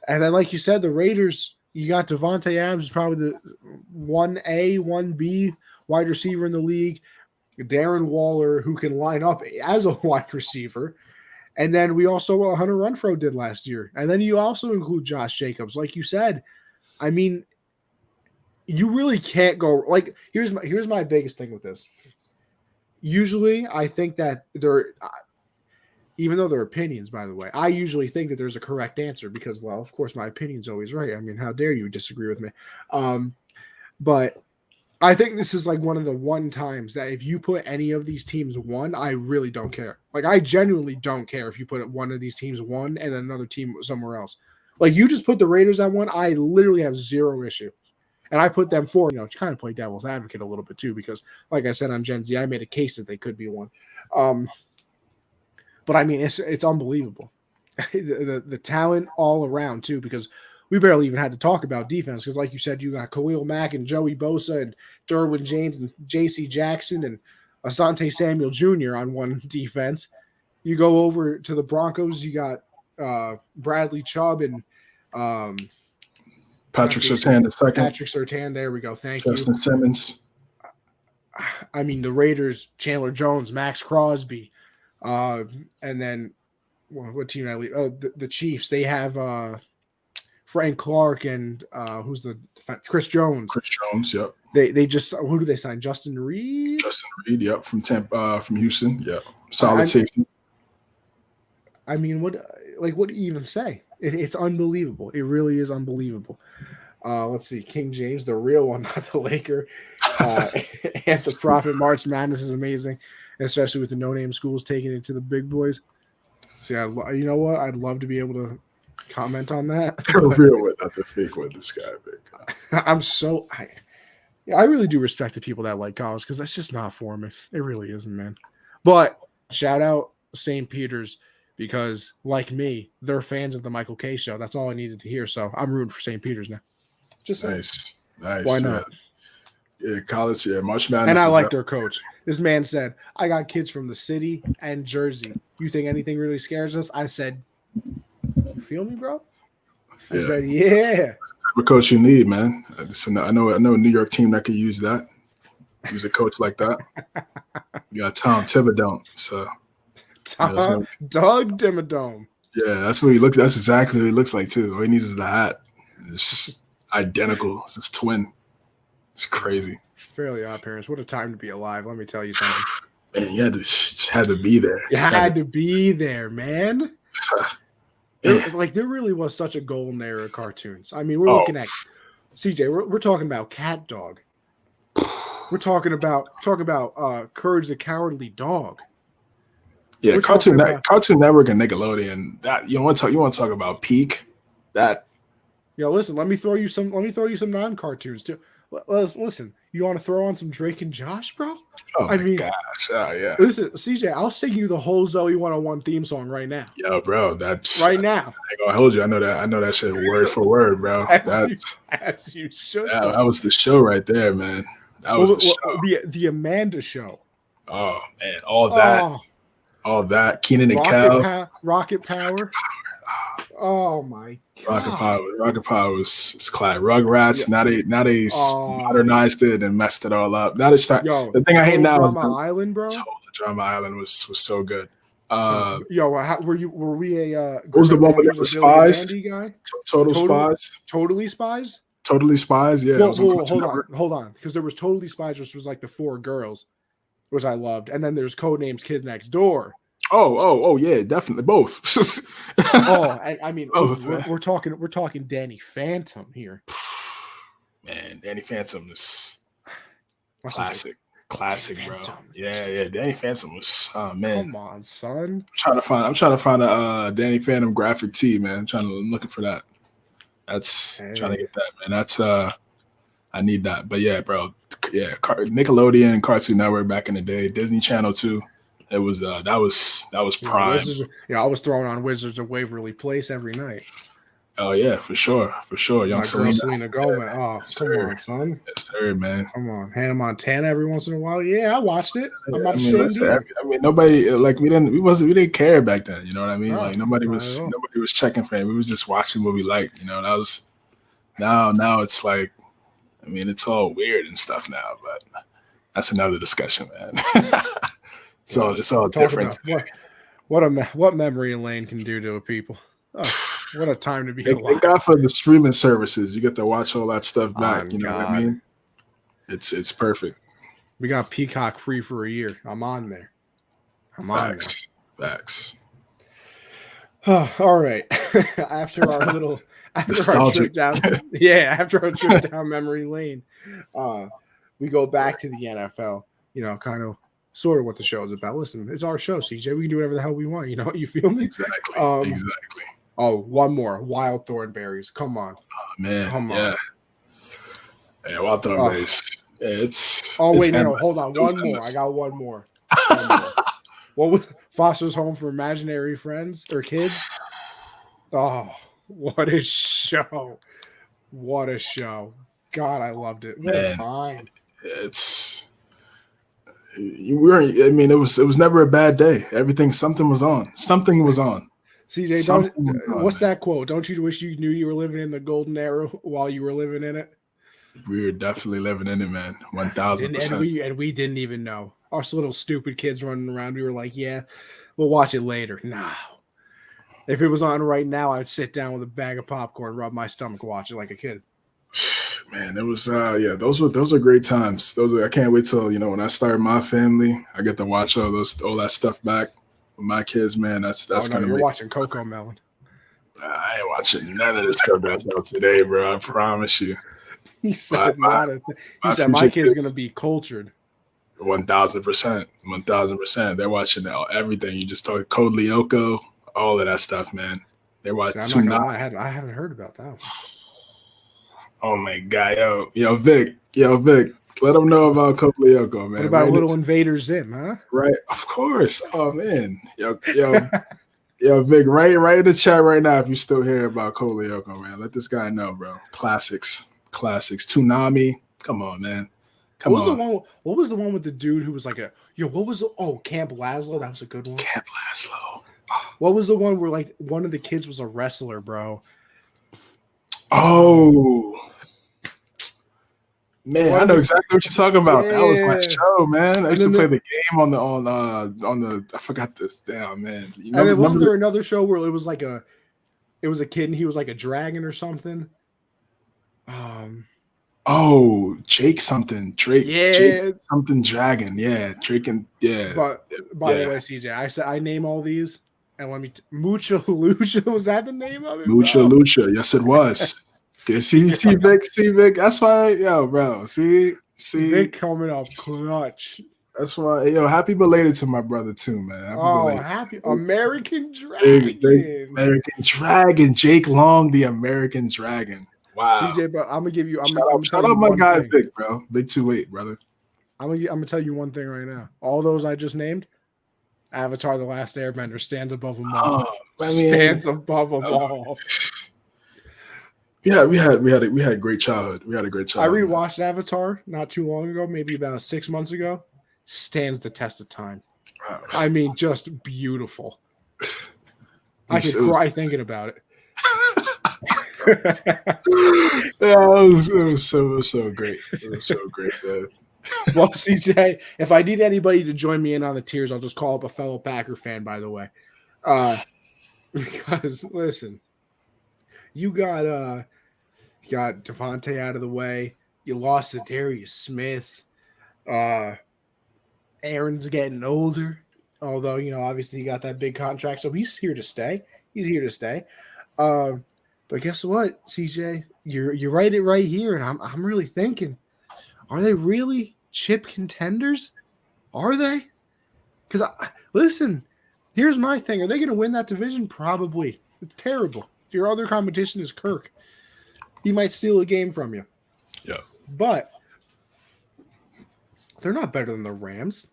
then, like you said, the Raiders, you got Devontae Adams, who's probably the 1A, 1B wide receiver in the league. Darren Waller, who can line up as a wide receiver. And then we also, Hunter Renfrow did last year. And then you also include Josh Jacobs. Like you said, I mean, you really can't go – like, here's my biggest thing with this. Usually, I think that even though they're opinions, by the way, I usually think that there's a correct answer because, well, of course, my opinion's always right. I mean, how dare you disagree with me? But I think this is like one of the one times that if you put any of these teams 1, I really don't care. Like, I genuinely don't care if you put one of these teams 1 and then another team somewhere else. Like, you just put the Raiders at 1, I literally have zero issue. And I put them forward, to kind of play devil's advocate a little bit too, because like I said on Gen Z, I made a case that they could be one. But I mean, it's unbelievable. the talent all around too, because we barely even had to talk about defense, because like you said, you got Khalil Mack and Joey Bosa and Derwin James and J.C. Jackson and Asante Samuel Jr. on one defense. You go over to the Broncos, you got Bradley Chubb and Patrick Surtain II. Patrick Surtain, there we go. Thank you. Justin Simmons. I mean, the Raiders, Chandler Jones, Max Crosby, and then what team did I leave? Oh, the Chiefs. They have Frank Clark and who's the Chris Jones. Chris Jones, yep. They just, who do they sign? Justin Reed. Justin Reed, yep, from Houston, yeah. Solid safety. I mean, what do you even say? It's unbelievable. It really is unbelievable. Let's see, King James, the real one, not the Laker. And the Profit March Madness is amazing, especially with the no-name schools taking it to the big boys. See, you know what? I'd love to be able to comment on that. The real one, not the fake one. This guy, big. I really do respect the people that like college, because that's just not for me. It really isn't, man. But shout out St. Peter's, because like me, they're fans of the Michael K show. That's all I needed to hear. So I'm rooting for St. Peter's now. Just nice. Why not? Yeah, college, March Madness. And I like their coach. This man said, I got kids from the city and Jersey. You think anything really scares us? I said, you feel me, bro? I said, yeah. That's the type of coach you need, man. I know a New York team that could use that. Use a coach like that. You got Tom Thibodeau. So Doug Dimmadome. Yeah, that's what he looks. That's exactly what he looks like too. All he needs is the hat. It's identical. It's his twin. It's crazy. Fairly Odd Parents. What a time to be alive. Let me tell you something. Man, you just had to be there. You had to be there, man. There really was such a golden era of cartoons. I mean, we're looking at CJ. We're talking about Cat Dog. We're talking about Courage the Cowardly Dog. Yeah, Cartoon Network and Nickelodeon. That you want to talk about peak. That. Yo, listen. Let me throw you some non-cartoons too. Listen. You want to throw on some Drake and Josh, bro? Oh my gosh! Oh yeah. Listen, CJ. I'll sing you the whole Zoe 101 theme song right now. Yo, bro. That's right now. I ain't gonna hold you. I know that shit word for word, bro. As you should. That was the show right there, man. That was the show. The Amanda Show. Oh man, all that. Keenan and Kel. Rocket Power. Oh my God. Rocket Power was class. Rugrats. Yeah. Now they modernized it and messed it all up. Now they start. The thing I hate now is Drama Island, bro. Total Drama Island was so good. Were we a? What was the one with the spies? Guy? Spies. Totally Spies. Totally Spies. Yeah. Hold on, because there was Totally Spies, which was like the 4 girls, which I loved, and then there's Codenames Kid Next Door. Oh, yeah, definitely both. I mean, we're talking Danny Phantom here. Man, Danny Phantom is classic, bro. Yeah, Danny Phantom was. Oh man, come on, son. I'm trying to find a Danny Phantom graphic tee, man. I'm looking for that. Trying to get that, man. That's I need that. But yeah, bro. Yeah, Nickelodeon and Cartoon Network back in the day, Disney Channel too. It was that was prime. I was throwing on Wizards of Waverly Place every night. Oh yeah, for sure. Young Selena Gomez. Oh, come on, son. Yes, sir, man. Come on, Hannah Montana every once in a while. Yeah, I watched it. I'm not nobody we didn't care back then. You know what I mean? Nobody was checking for him. We was just watching what we liked. You know, that was now it's like, I mean, it's all weird and stuff now, but that's another discussion, man. So it's all different. What memory lane can do to a people. Oh, what a time to be alive. Thank God for the streaming services. You get to watch all that stuff back. You know what I mean? It's perfect. We got Peacock free for a year. I'm on there. Facts. All right. After our trip down memory lane, we go back to the NFL. You know, kind of. Sort of what the show is about. Listen, it's our show, CJ. We can do whatever the hell we want. You know, you feel me? Exactly. Oh, one more. Wild Thornberries. Come on. Oh, man. Come on. Yeah. Yeah, Wild Dog Oh, Race. Yeah, it's wait, no, endless. hold on. It was One more. I endless. got one more. One more. What was Foster's Home for Imaginary Friends or Kids? Oh, what a show. What a show. God, I loved it. What a Man, time. it's you were. I mean, it was never a bad day. Something was on. Something was on. CJ, Something was on, what's man. that quote? Don't you wish you knew you were living in the golden era while you were living in it? We were definitely living in it, man. And and 1000%. we and we didn't even know. Us little stupid kids running around, we were like, yeah, we'll watch it later. No. If it was on right now, I'd sit down with a bag of popcorn, rub my stomach, watch it like a kid. Man, it was yeah, those are great times. I can't wait till, when I start my family, I get to watch all that stuff back with my kids, man. That's Oh no, gonna you're make watching Coco Melon. I ain't watching none of this stuff that's out today, bro. I promise you. He My said my, not a He my said my future kid's gonna kids, be cultured. 1000%. 1000%. They're watching everything. You just talk Code Lyoko, all of that stuff, man. They're See, watching I'm not gonna Tsunami. lie, I haven't heard about that one. Oh my god, Vic, let them know about Code Lyoko, man. What about a little Invader Zim, huh? Right, of course. Oh man, Vic, right in the chat right now. If you're still here about Code Lyoko, man, let this guy know, bro. Classics. Tsunami. Come on, man. Come on. What was the one with the dude who was like what was Camp Lazlo? That was a good one. Camp Lazlo. What was the one where like one of the kids was a wrestler, bro? Oh man, I know exactly what you're talking about. Yeah. That was my show, man. I used to play the game on the I forgot this. Damn, man. And then wasn't there another show where it was a kid and he was like a dragon or something? Oh, Jake something. Drake. Yeah. Jake something dragon. Yeah. Drake and yeah. But by the way, CJ, I said I name all these and let me Mucha Lucha, was that the name of it? Lucha. Yes, it was. See Vic. That's why, bro. See Vic coming up clutch. That's why, happy belated to my brother too, man. Happy American Dragon. American Dragon. Jake Long, the American Dragon. Wow. CJ, but I'm gonna give you. Shout out my guy Vic, bro. Big 2-8, brother. I'm gonna tell you one thing right now. All those I just named, Avatar: The Last Airbender stands above them all. Stands above them all. Yeah, we had a great childhood. I rewatched Avatar not too long ago, maybe about 6 months ago. Stands the test of time. Wow. I mean, just beautiful. I could cry thinking about it. It was so great. It was so great, man. Well, CJ, if I need anybody to join me in on the tears, I'll just call up a fellow Packer fan, by the way. Because listen, you got Devontae out of the way. You lost to Darius Smith. Aaron's getting older, although obviously he got that big contract, so he's here to stay. But guess what, CJ? You write it right here, and I'm really thinking, are they really chip contenders? Are they? Because listen, here's my thing: are they going to win that division? Probably. It's terrible. Your other competition is Kirk. He might steal a game from you. Yeah, but they're not better than the Rams.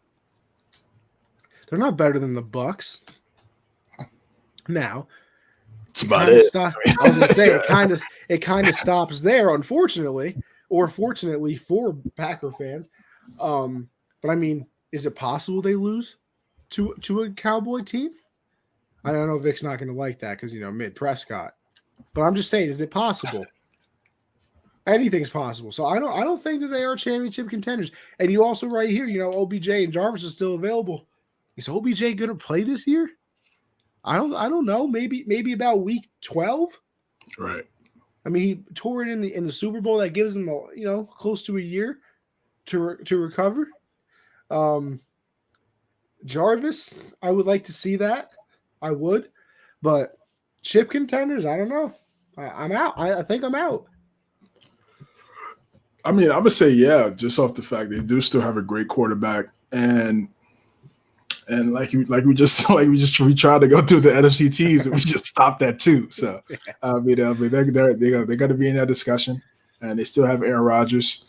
They're not better than the Bucks. Now, that's about it. I was going to say it kind of stops there, unfortunately, or fortunately for Packer fans. But I mean, is it possible they lose to a Cowboy team? I don't know. Vic's not going to like that because mid Prescott. But I'm just saying, is it possible? Anything's possible. So I don't think that they are championship contenders. And you also right here, OBJ and Jarvis is still available. Is OBJ going to play this year? I don't know. Maybe about week 12. Right. I mean, he tore it in the Super Bowl. That gives him close to a year to recover. Jarvis, I would like to see that. I would, but chip contenders, I don't know. I'm out. I think I'm out. I mean, I'm gonna say yeah, just off the fact they do still have a great quarterback, and we tried to go through the NFC teams and we just stopped that too. So I mean, they're going to be in that discussion. and they still have Aaron Rodgers.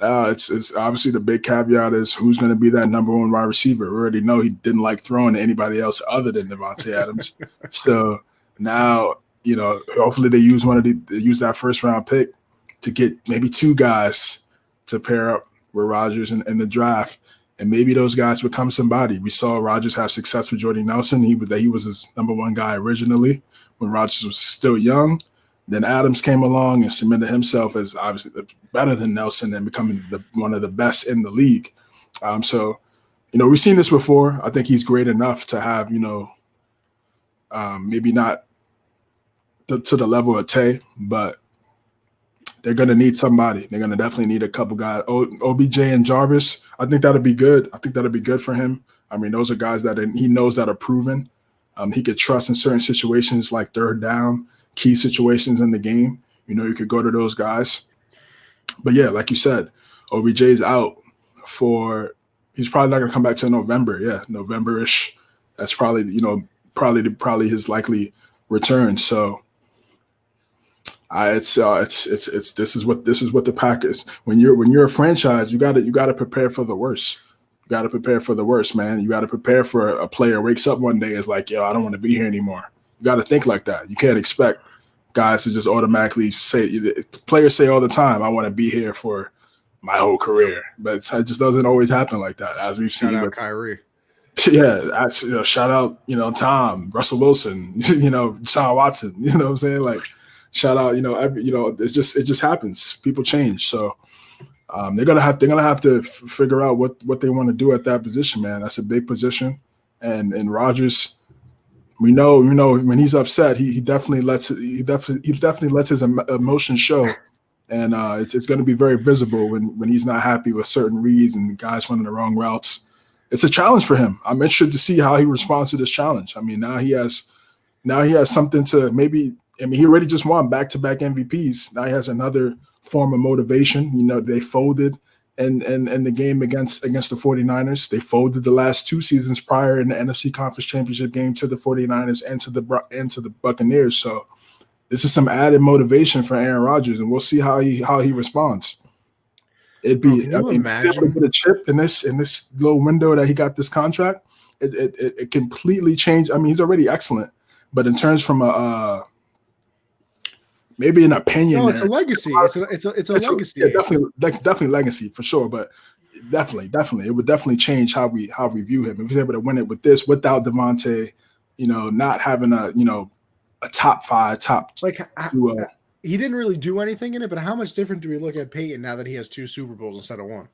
It's obviously the big caveat is who's going to be that number one wide receiver. We already know he didn't like throwing to anybody else other than Devontae Adams. So now, hopefully they use that first round pick to get maybe two guys to pair up with Rodgers in the draft, and maybe those guys become somebody. We saw Rodgers have success with Jordy Nelson. He was his number one guy originally when Rodgers was still young. Then Adams came along and cemented himself as obviously better than Nelson and becoming one of the best in the league. So we've seen this before. I think he's great enough to have, maybe not to the level of Tay, but they're going to need somebody. They're going to definitely need a couple guys. OBJ and Jarvis, I think that'll be good. I think that'll be good for him. I mean, those are guys that he knows that are proven. He could trust in certain situations like third down, key situations in the game. You could go to those guys. But yeah, like you said, OBJ's out he's probably not going to come back till November. Yeah, November-ish. That's probably, probably his likely return. So this is what the Packers. When you're a franchise, you got to prepare for the worst. You got to prepare for the worst, man. You got to prepare for a player wakes up one day and is like, yo, I don't want to be here anymore. You got to think like that. You can't expect guys to just automatically say. Players say all the time, I want to be here for my whole career, but it just doesn't always happen like that, as we've seen. Shout out Kyrie. Yeah, shout out, Tom, Russell Wilson, Sean Watson. You know what I'm saying? Like, shout out, it just happens. People change, so they're gonna have to figure out what they want to do at that position, man. That's a big position, and Rodgers. We know when he's upset, he definitely lets his emotions show, and it's going to be very visible when he's not happy with certain reads and guys running the wrong routes. It's a challenge for him. I'm interested to see how he responds to this challenge. I mean, now he has something to maybe. I mean, he already just won back-to-back MVPs. Now he has another form of motivation. They folded. And the game against the 49ers, they folded the last two seasons prior in the NFC Conference Championship game to the 49ers and to the Buccaneers. So this is some added motivation for Aaron Rodgers, and we'll see how he responds. It'd be imagine to get a chip in this little window that he got this contract. It completely changed. I mean, he's already excellent, but in terms from maybe an opinion. No, it's a legacy. It's a legacy. Yeah, definitely legacy for sure. But definitely, it would definitely change how we view him. If he's able to win it with this without Devontae, not having a top five, he didn't really do anything in it. But how much different do we look at Peyton now that he has 2 Super Bowls instead of 1?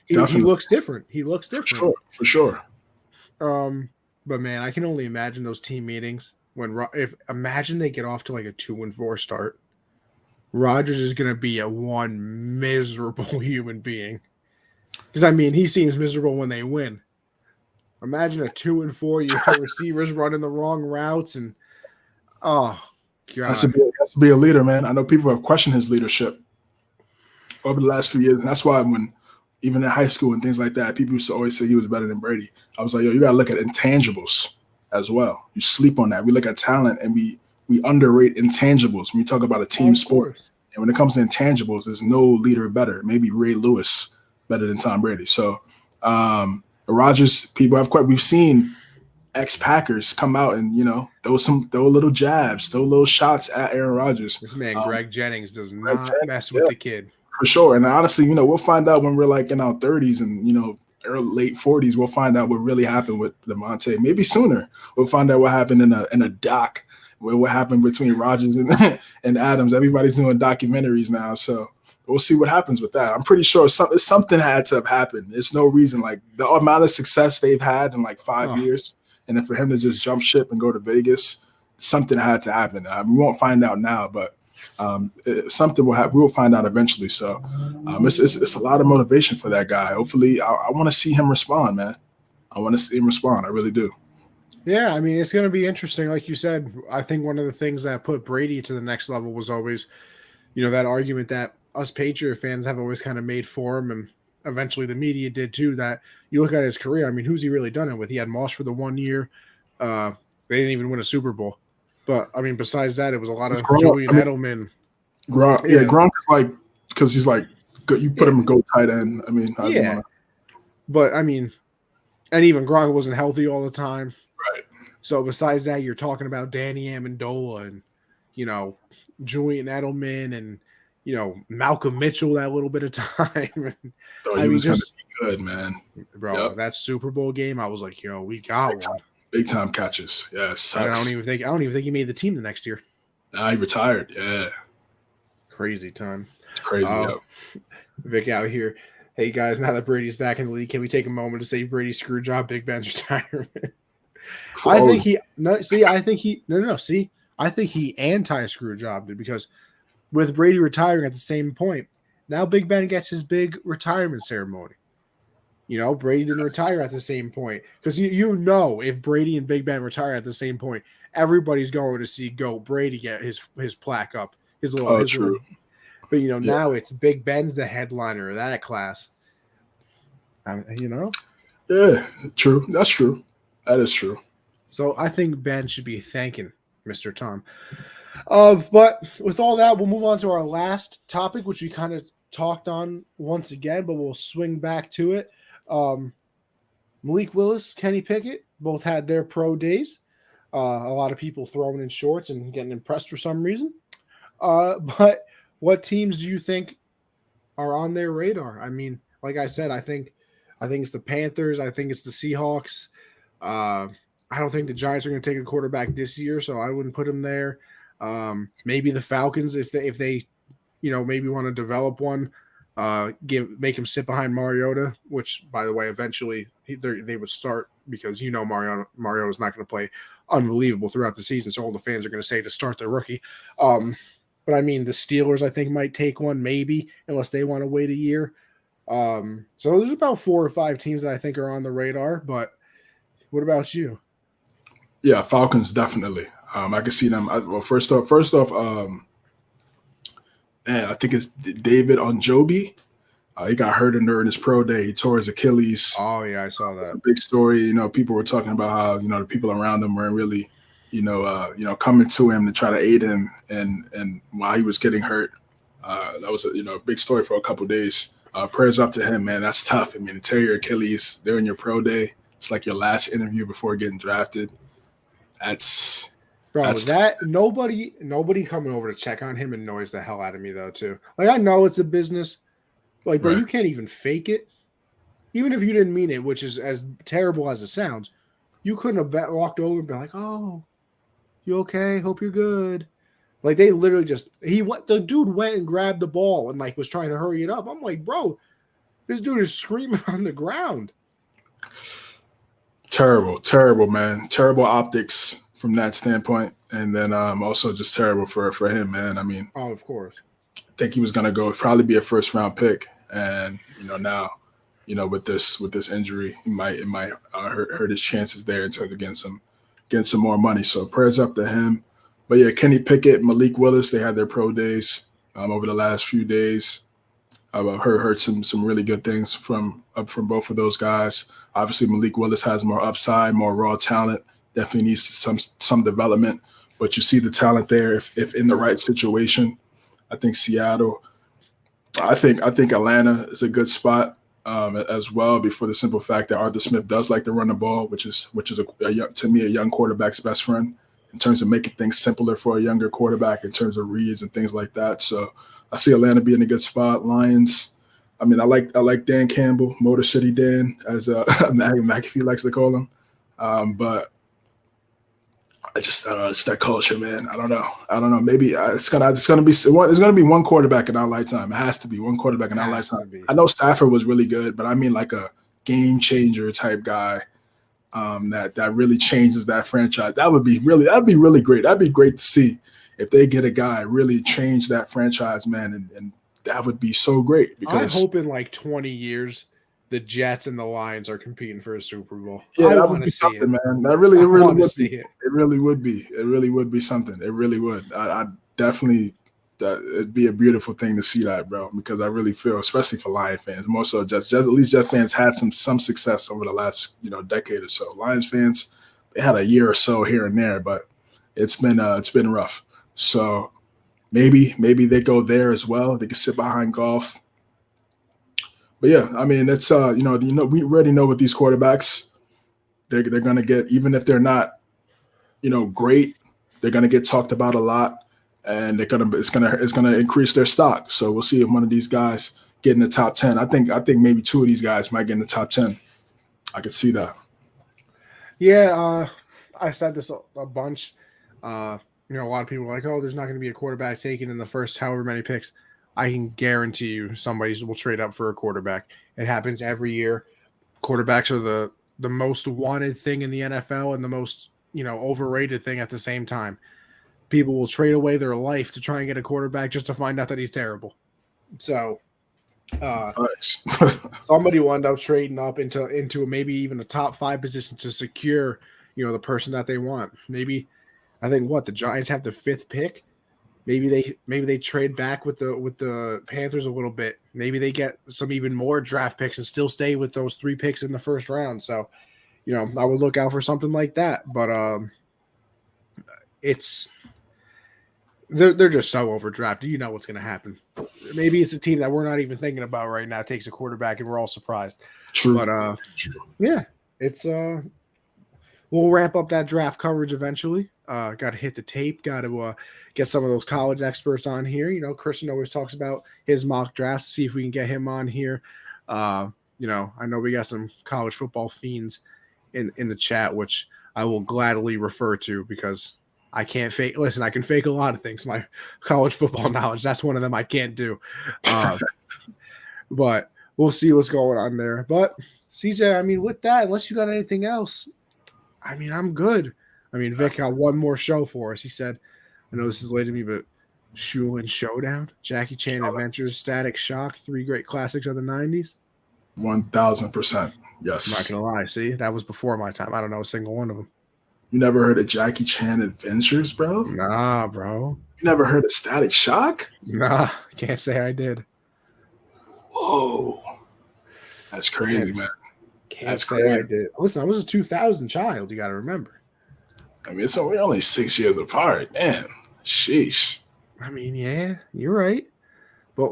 He looks different. He looks different for sure. But man, I can only imagine those team meetings. Imagine they get off to like a 2-4 start, Rodgers is going to be one miserable human being. Because I mean, he seems miserable when they win. Imagine a 2-4, you have receivers running the wrong routes, and oh god, has to be a leader, man. I know people have questioned his leadership over the last few years, and that's why when even in high school and things like that, people used to always say he was better than Brady. I was like, yo, you got to look at intangibles as well. You sleep on that. We look at talent and we underrate intangibles when we talk about a team sport. And when it comes to intangibles, there's no leader better. Maybe Ray Lewis better than Tom Brady. So Rodgers, we've seen ex-Packers come out and throw little jabs, throw little shots at Aaron Rodgers. This man Greg Jennings does not mess with the kid. For sure. And honestly, we'll find out when we're like in our 30s and early late 40s, we'll find out what really happened with Devontae. Maybe sooner. We'll find out what happened in a doc, what happened between Rodgers and Adams. Everybody's doing documentaries now, so we'll see what happens with that. I'm pretty sure something had to have happened. There's no reason, like the amount of success they've had in like 5 years, and then for him to just jump ship and go to Vegas, something had to happen. We won't find out now, but something will happen. We will find out eventually. So it's a lot of motivation for that guy. Hopefully, I want to see him respond, man. I want to see him respond. I really do. Yeah, I mean, it's going to be interesting. Like you said, I think one of the things that put Brady to the next level was always, that argument that us Patriot fans have always kind of made for him, and eventually the media did too, that you look at his career, I mean, who's he really done it with? He had Moss for the 1 year. They didn't even win a Super Bowl. But, I mean, besides that, it was a lot of Julian Edelman. Gronk, yeah, Gronk is like because he's like you put him a go tight end. I mean, how do you want to? But I mean, and even Gronk wasn't healthy all the time. Right. So besides that, you're talking about Danny Amendola and Julian Edelman and Malcolm Mitchell that little bit of time. He was going to be good, man. Bro, that Super Bowl game, I was like, we got one. Big time catches. Yeah, I don't even think he made the team the next year. Nah, he retired. Yeah. Crazy time. It's crazy. Vic out here. Hey guys, now that Brady's back in the league, can we take a moment to say Brady's screw job, Big Ben's retirement? I think he anti-screw job, dude, because with Brady retiring at the same point, now Big Ben gets his big retirement ceremony. Brady didn't retire at the same point because if Brady and Big Ben retire at the same point, everybody's going to see Brady get his plaque up, his little. True. But now it's Big Ben's the headliner of that class. Yeah, true. That's true. That is true. So I think Ben should be thanking Mr. Tom. But with all that, we'll move on to our last topic, which we kind of talked on once again, but we'll swing back to it. Malik Willis, Kenny Pickett, both had their pro days. A lot of people throwing in shorts and getting impressed for some reason. But what teams do you think are on their radar? I mean, like I said, I think it's the Panthers. I think it's the Seahawks. I don't think the Giants are going to take a quarterback this year, so I wouldn't put them there. Maybe the Falcons if they maybe want to develop one, make him sit behind Mariota, which by the way, eventually they would start because Mariota is not going to play unbelievable throughout the season, so all the fans are going to say to start their rookie. But I mean, the Steelers I think might take one maybe unless they want to wait a year. So there's about 4 or 5 teams that I think are on the radar. But what about you? Yeah, Falcons definitely. I can see them. First off, I think it's David Njoku. He got hurt during his pro day. He tore his Achilles. Oh yeah, I saw that. It's a big story. People were talking about how the people around him weren't really, coming to him to try to aid him, and while he was getting hurt, that was a big story for a couple of days. Prayers up to him, man. That's tough. I mean, to tear your Achilles during your pro day, it's like your last interview before getting drafted. That's nobody coming over to check on him annoys the hell out of me though too. Like I know it's a business, like bro, you can't even fake it. Even if you didn't mean it, which is as terrible as it sounds, you couldn't have walked over and been like, "Oh, you okay? Hope you're good." Like they literally the dude went and grabbed the ball and like was trying to hurry it up. I'm like, bro, this dude is screaming on the ground. Terrible, man. Terrible optics from that standpoint. And then also just terrible for him, man. I mean, oh, of course. I think he was gonna probably be a first round pick. And now, with this injury, it might hurt his chances there in terms of getting some more money. So prayers up to him. But yeah, Kenny Pickett, Malik Willis, they had their pro days over the last few days. I've heard some really good things from both of those guys. Obviously, Malik Willis has more upside, more raw talent. Definitely needs some development, but you see the talent there if in the right situation. I think Seattle. I think Atlanta is a good spot as well. For the simple fact that Arthur Smith does like to run the ball, which is to me a young quarterback's best friend in terms of making things simpler for a younger quarterback in terms of reads and things like that. So I see Atlanta being a good spot. Lions. I mean, I like Dan Campbell, Motor City Dan, as McAfee likes to call him. But I just it's that culture, man. I don't know. Maybe it's gonna be one quarterback in our lifetime. It has to be one quarterback in our lifetime. I know Stafford was really good, but I mean like a game changer type guy that really changes that franchise. That'd be really great. That'd be great to see if they get a guy really change that franchise, man, and that would be so great. Because I hope in like 20 years the Jets and the Lions are competing for a Super Bowl. Yeah, that would be something, man. It really would be. It really would be. It really would be something. It really would. I definitely. It'd be a beautiful thing to see that, bro. Because I really feel, especially for Lion fans, more so just at least Jet fans had some success over the last decade or so. Lions fans, they had a year or so here and there, but it's been rough. So maybe they go there as well. They can sit behind Goff. But yeah, I mean, it's we already know what these quarterbacks they're gonna get, even if they're not great, they're gonna get talked about a lot, and it's gonna increase their stock. So we'll see if one of these guys get in the top 10. I think maybe two of these guys might get in the top 10. I could see that. Yeah, I said this a bunch. A lot of people are like, oh, there's not going to be a quarterback taken in the first however many picks. I can guarantee you somebody will trade up for a quarterback. It happens every year. Quarterbacks are the most wanted thing in the NFL and the most, overrated thing at the same time. People will trade away their life to try and get a quarterback just to find out that he's terrible. So Nice. somebody will end up trading up into maybe even a top 5 position to secure, the person that they want. Maybe I think the Giants have the 5th pick. Maybe they trade back with the Panthers a little bit. Maybe they get some even more draft picks and still stay with those 3 picks in the first round. So, I would look out for something like that. But they're just so overdrafted. You know what's going to happen. Maybe it's a team that we're not even thinking about right now takes a quarterback and we're all surprised. True. But True. yeah, it's we'll ramp up that draft coverage eventually. Got to hit the tape. Got to get some of those college experts on here. Christian always talks about his mock drafts. See if we can get him on here. I know we got some college football fiends in the chat, which I will gladly refer to because I can't fake. Listen, I can fake a lot of things. My college football knowledge, that's one of them I can't do. But we'll see what's going on there. But CJ, I mean, with that, unless you got anything else, I mean, I'm good. I mean, Vic got one more show for us. He said, I know this is late to me, but Shul and Showdown, Jackie Chan Adventures, Static Shock, 3 great classics of the 90s. 1000%. Yes. I'm not going to lie. See, that was before my time. I don't know a single one of them. You never heard of Jackie Chan Adventures, bro? Nah, bro. You never heard of Static Shock? Nah, can't say I did. Whoa. That's crazy, man. That's say crazy. I did. Listen, I was a 2000 child. You got to remember. I mean, we're only 6 years apart. Damn. Sheesh. I mean, yeah, you're right. But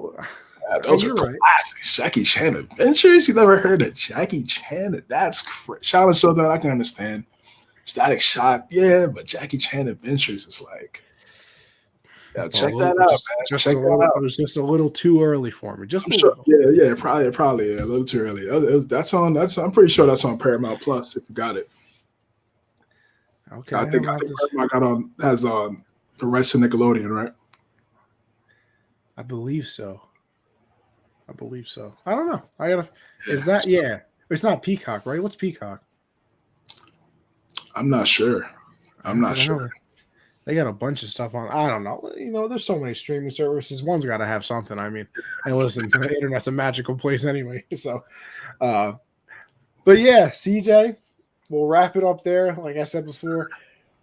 those are classics. Right. Jackie Chan Adventures? You never heard of Jackie Chan? That's crazy. Shout out to that. I can understand. Static Shock, yeah, but Jackie Chan Adventures is like, check that out, man. Check that out. It was just a little too early for me. Just yeah, probably a little too early. I'm pretty sure that's on Paramount Plus if you got it. Okay, I think Paramount has the rights to Nickelodeon, right? I believe so. I don't know. Is that yeah? It's not Peacock, right? What's Peacock? I'm not sure. They got a bunch of stuff on. I don't know. There's so many streaming services. One's got to have something. I mean, and listen, the internet's a magical place anyway. So, but yeah, CJ, we'll wrap it up there. Like I said before,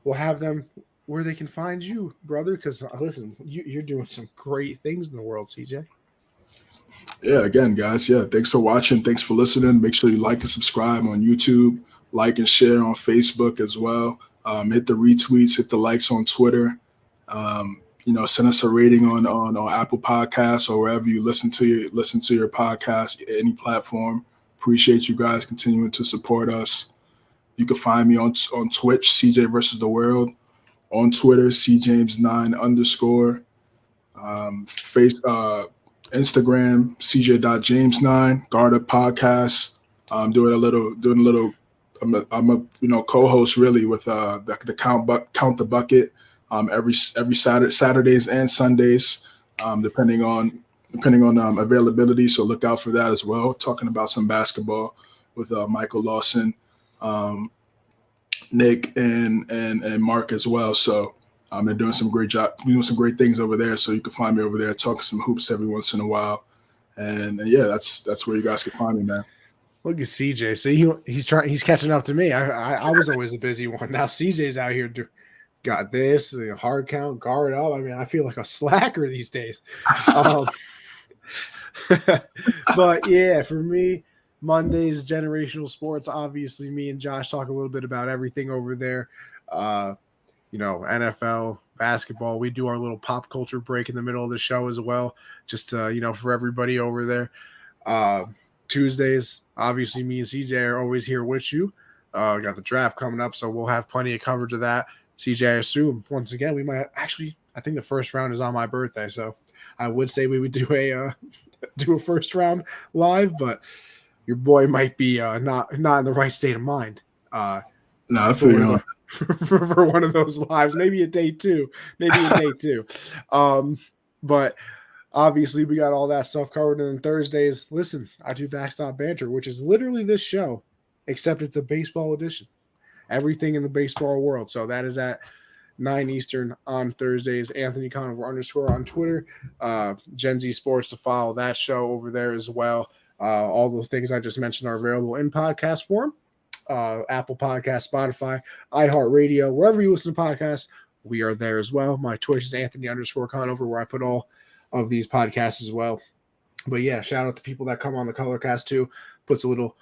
we'll have them where they can find you, brother. Because listen, you're doing some great things in the world, CJ. Yeah, again, guys. Yeah, thanks for watching. Thanks for listening. Make sure you like and subscribe on YouTube. Like and share on Facebook as well. Hit the retweets, hit the likes on Twitter. Send us a rating on Apple Podcasts or wherever you listen to your podcast, any platform. Appreciate you guys continuing to support us. You can find me on Twitch, CJ versus the World. On Twitter, CJames9_. Instagram, CJ.James9. Garda Podcast. Doing a little. I'm a co-host really with the Count the Bucket every Saturdays and Sundays, depending on availability. So look out for that as well. Talking about some basketball with Michael Lawson, Nick and Mark as well. So they're doing some great things over there. So you can find me over there talking some hoops every once in a while. And yeah, that's where you guys can find me, man. Look at CJ. See, he's catching up to me. I was always a busy one. Now CJ's out here got this, the hard count, guard up. I mean, I feel like a slacker these days. But yeah, for me, Mondays, Generational Sports. Obviously, me and Josh talk a little bit about everything over there. NFL, basketball. We do our little pop culture break in the middle of the show as well, just for everybody over there. Tuesdays, obviously, me and CJ are always here with you. We got the draft coming up, so we'll have plenty of coverage of that. CJ, I assume once again we might actually. I think the first round is on my birthday, so I would say we would do a first round live, but your boy might be not in the right state of mind. I feel you. For one of those lives, maybe a day two. But obviously we got all that stuff covered. And then Thursdays, listen, I do Backstop Banter, which is literally this show, except it's a baseball edition. Everything in the baseball world. So that is at 9 Eastern on Thursdays. Anthony Conover _ on Twitter. Gen Z Sports to follow that show over there as well. All those things I just mentioned are available in podcast form. Apple Podcast, Spotify, iHeartRadio, wherever you listen to podcasts, we are there as well. My Twitch is Anthony _ Conover, where I put all of these podcasts as well. But yeah, shout out to people that come on the Colorcast too. Puts a little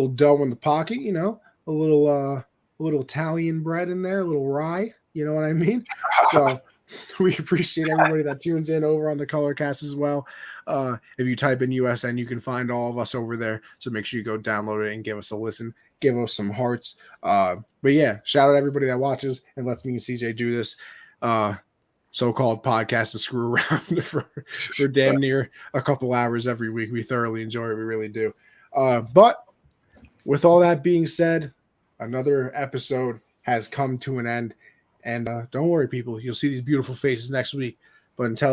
dough in the pocket, a little Italian bread in there, a little rye, you know what I mean? So we appreciate everybody that tunes in over on the Colorcast as well. If you type in USN, you can find all of us over there. So make sure you go download it and give us a listen. Give us some hearts. But yeah, shout out everybody that watches and lets me and CJ do this so-called podcast to screw around for damn near a couple hours every week. We thoroughly enjoy it. We really do. But with all that being said, another episode has come to an end. And don't worry, people. You'll see these beautiful faces next week. But until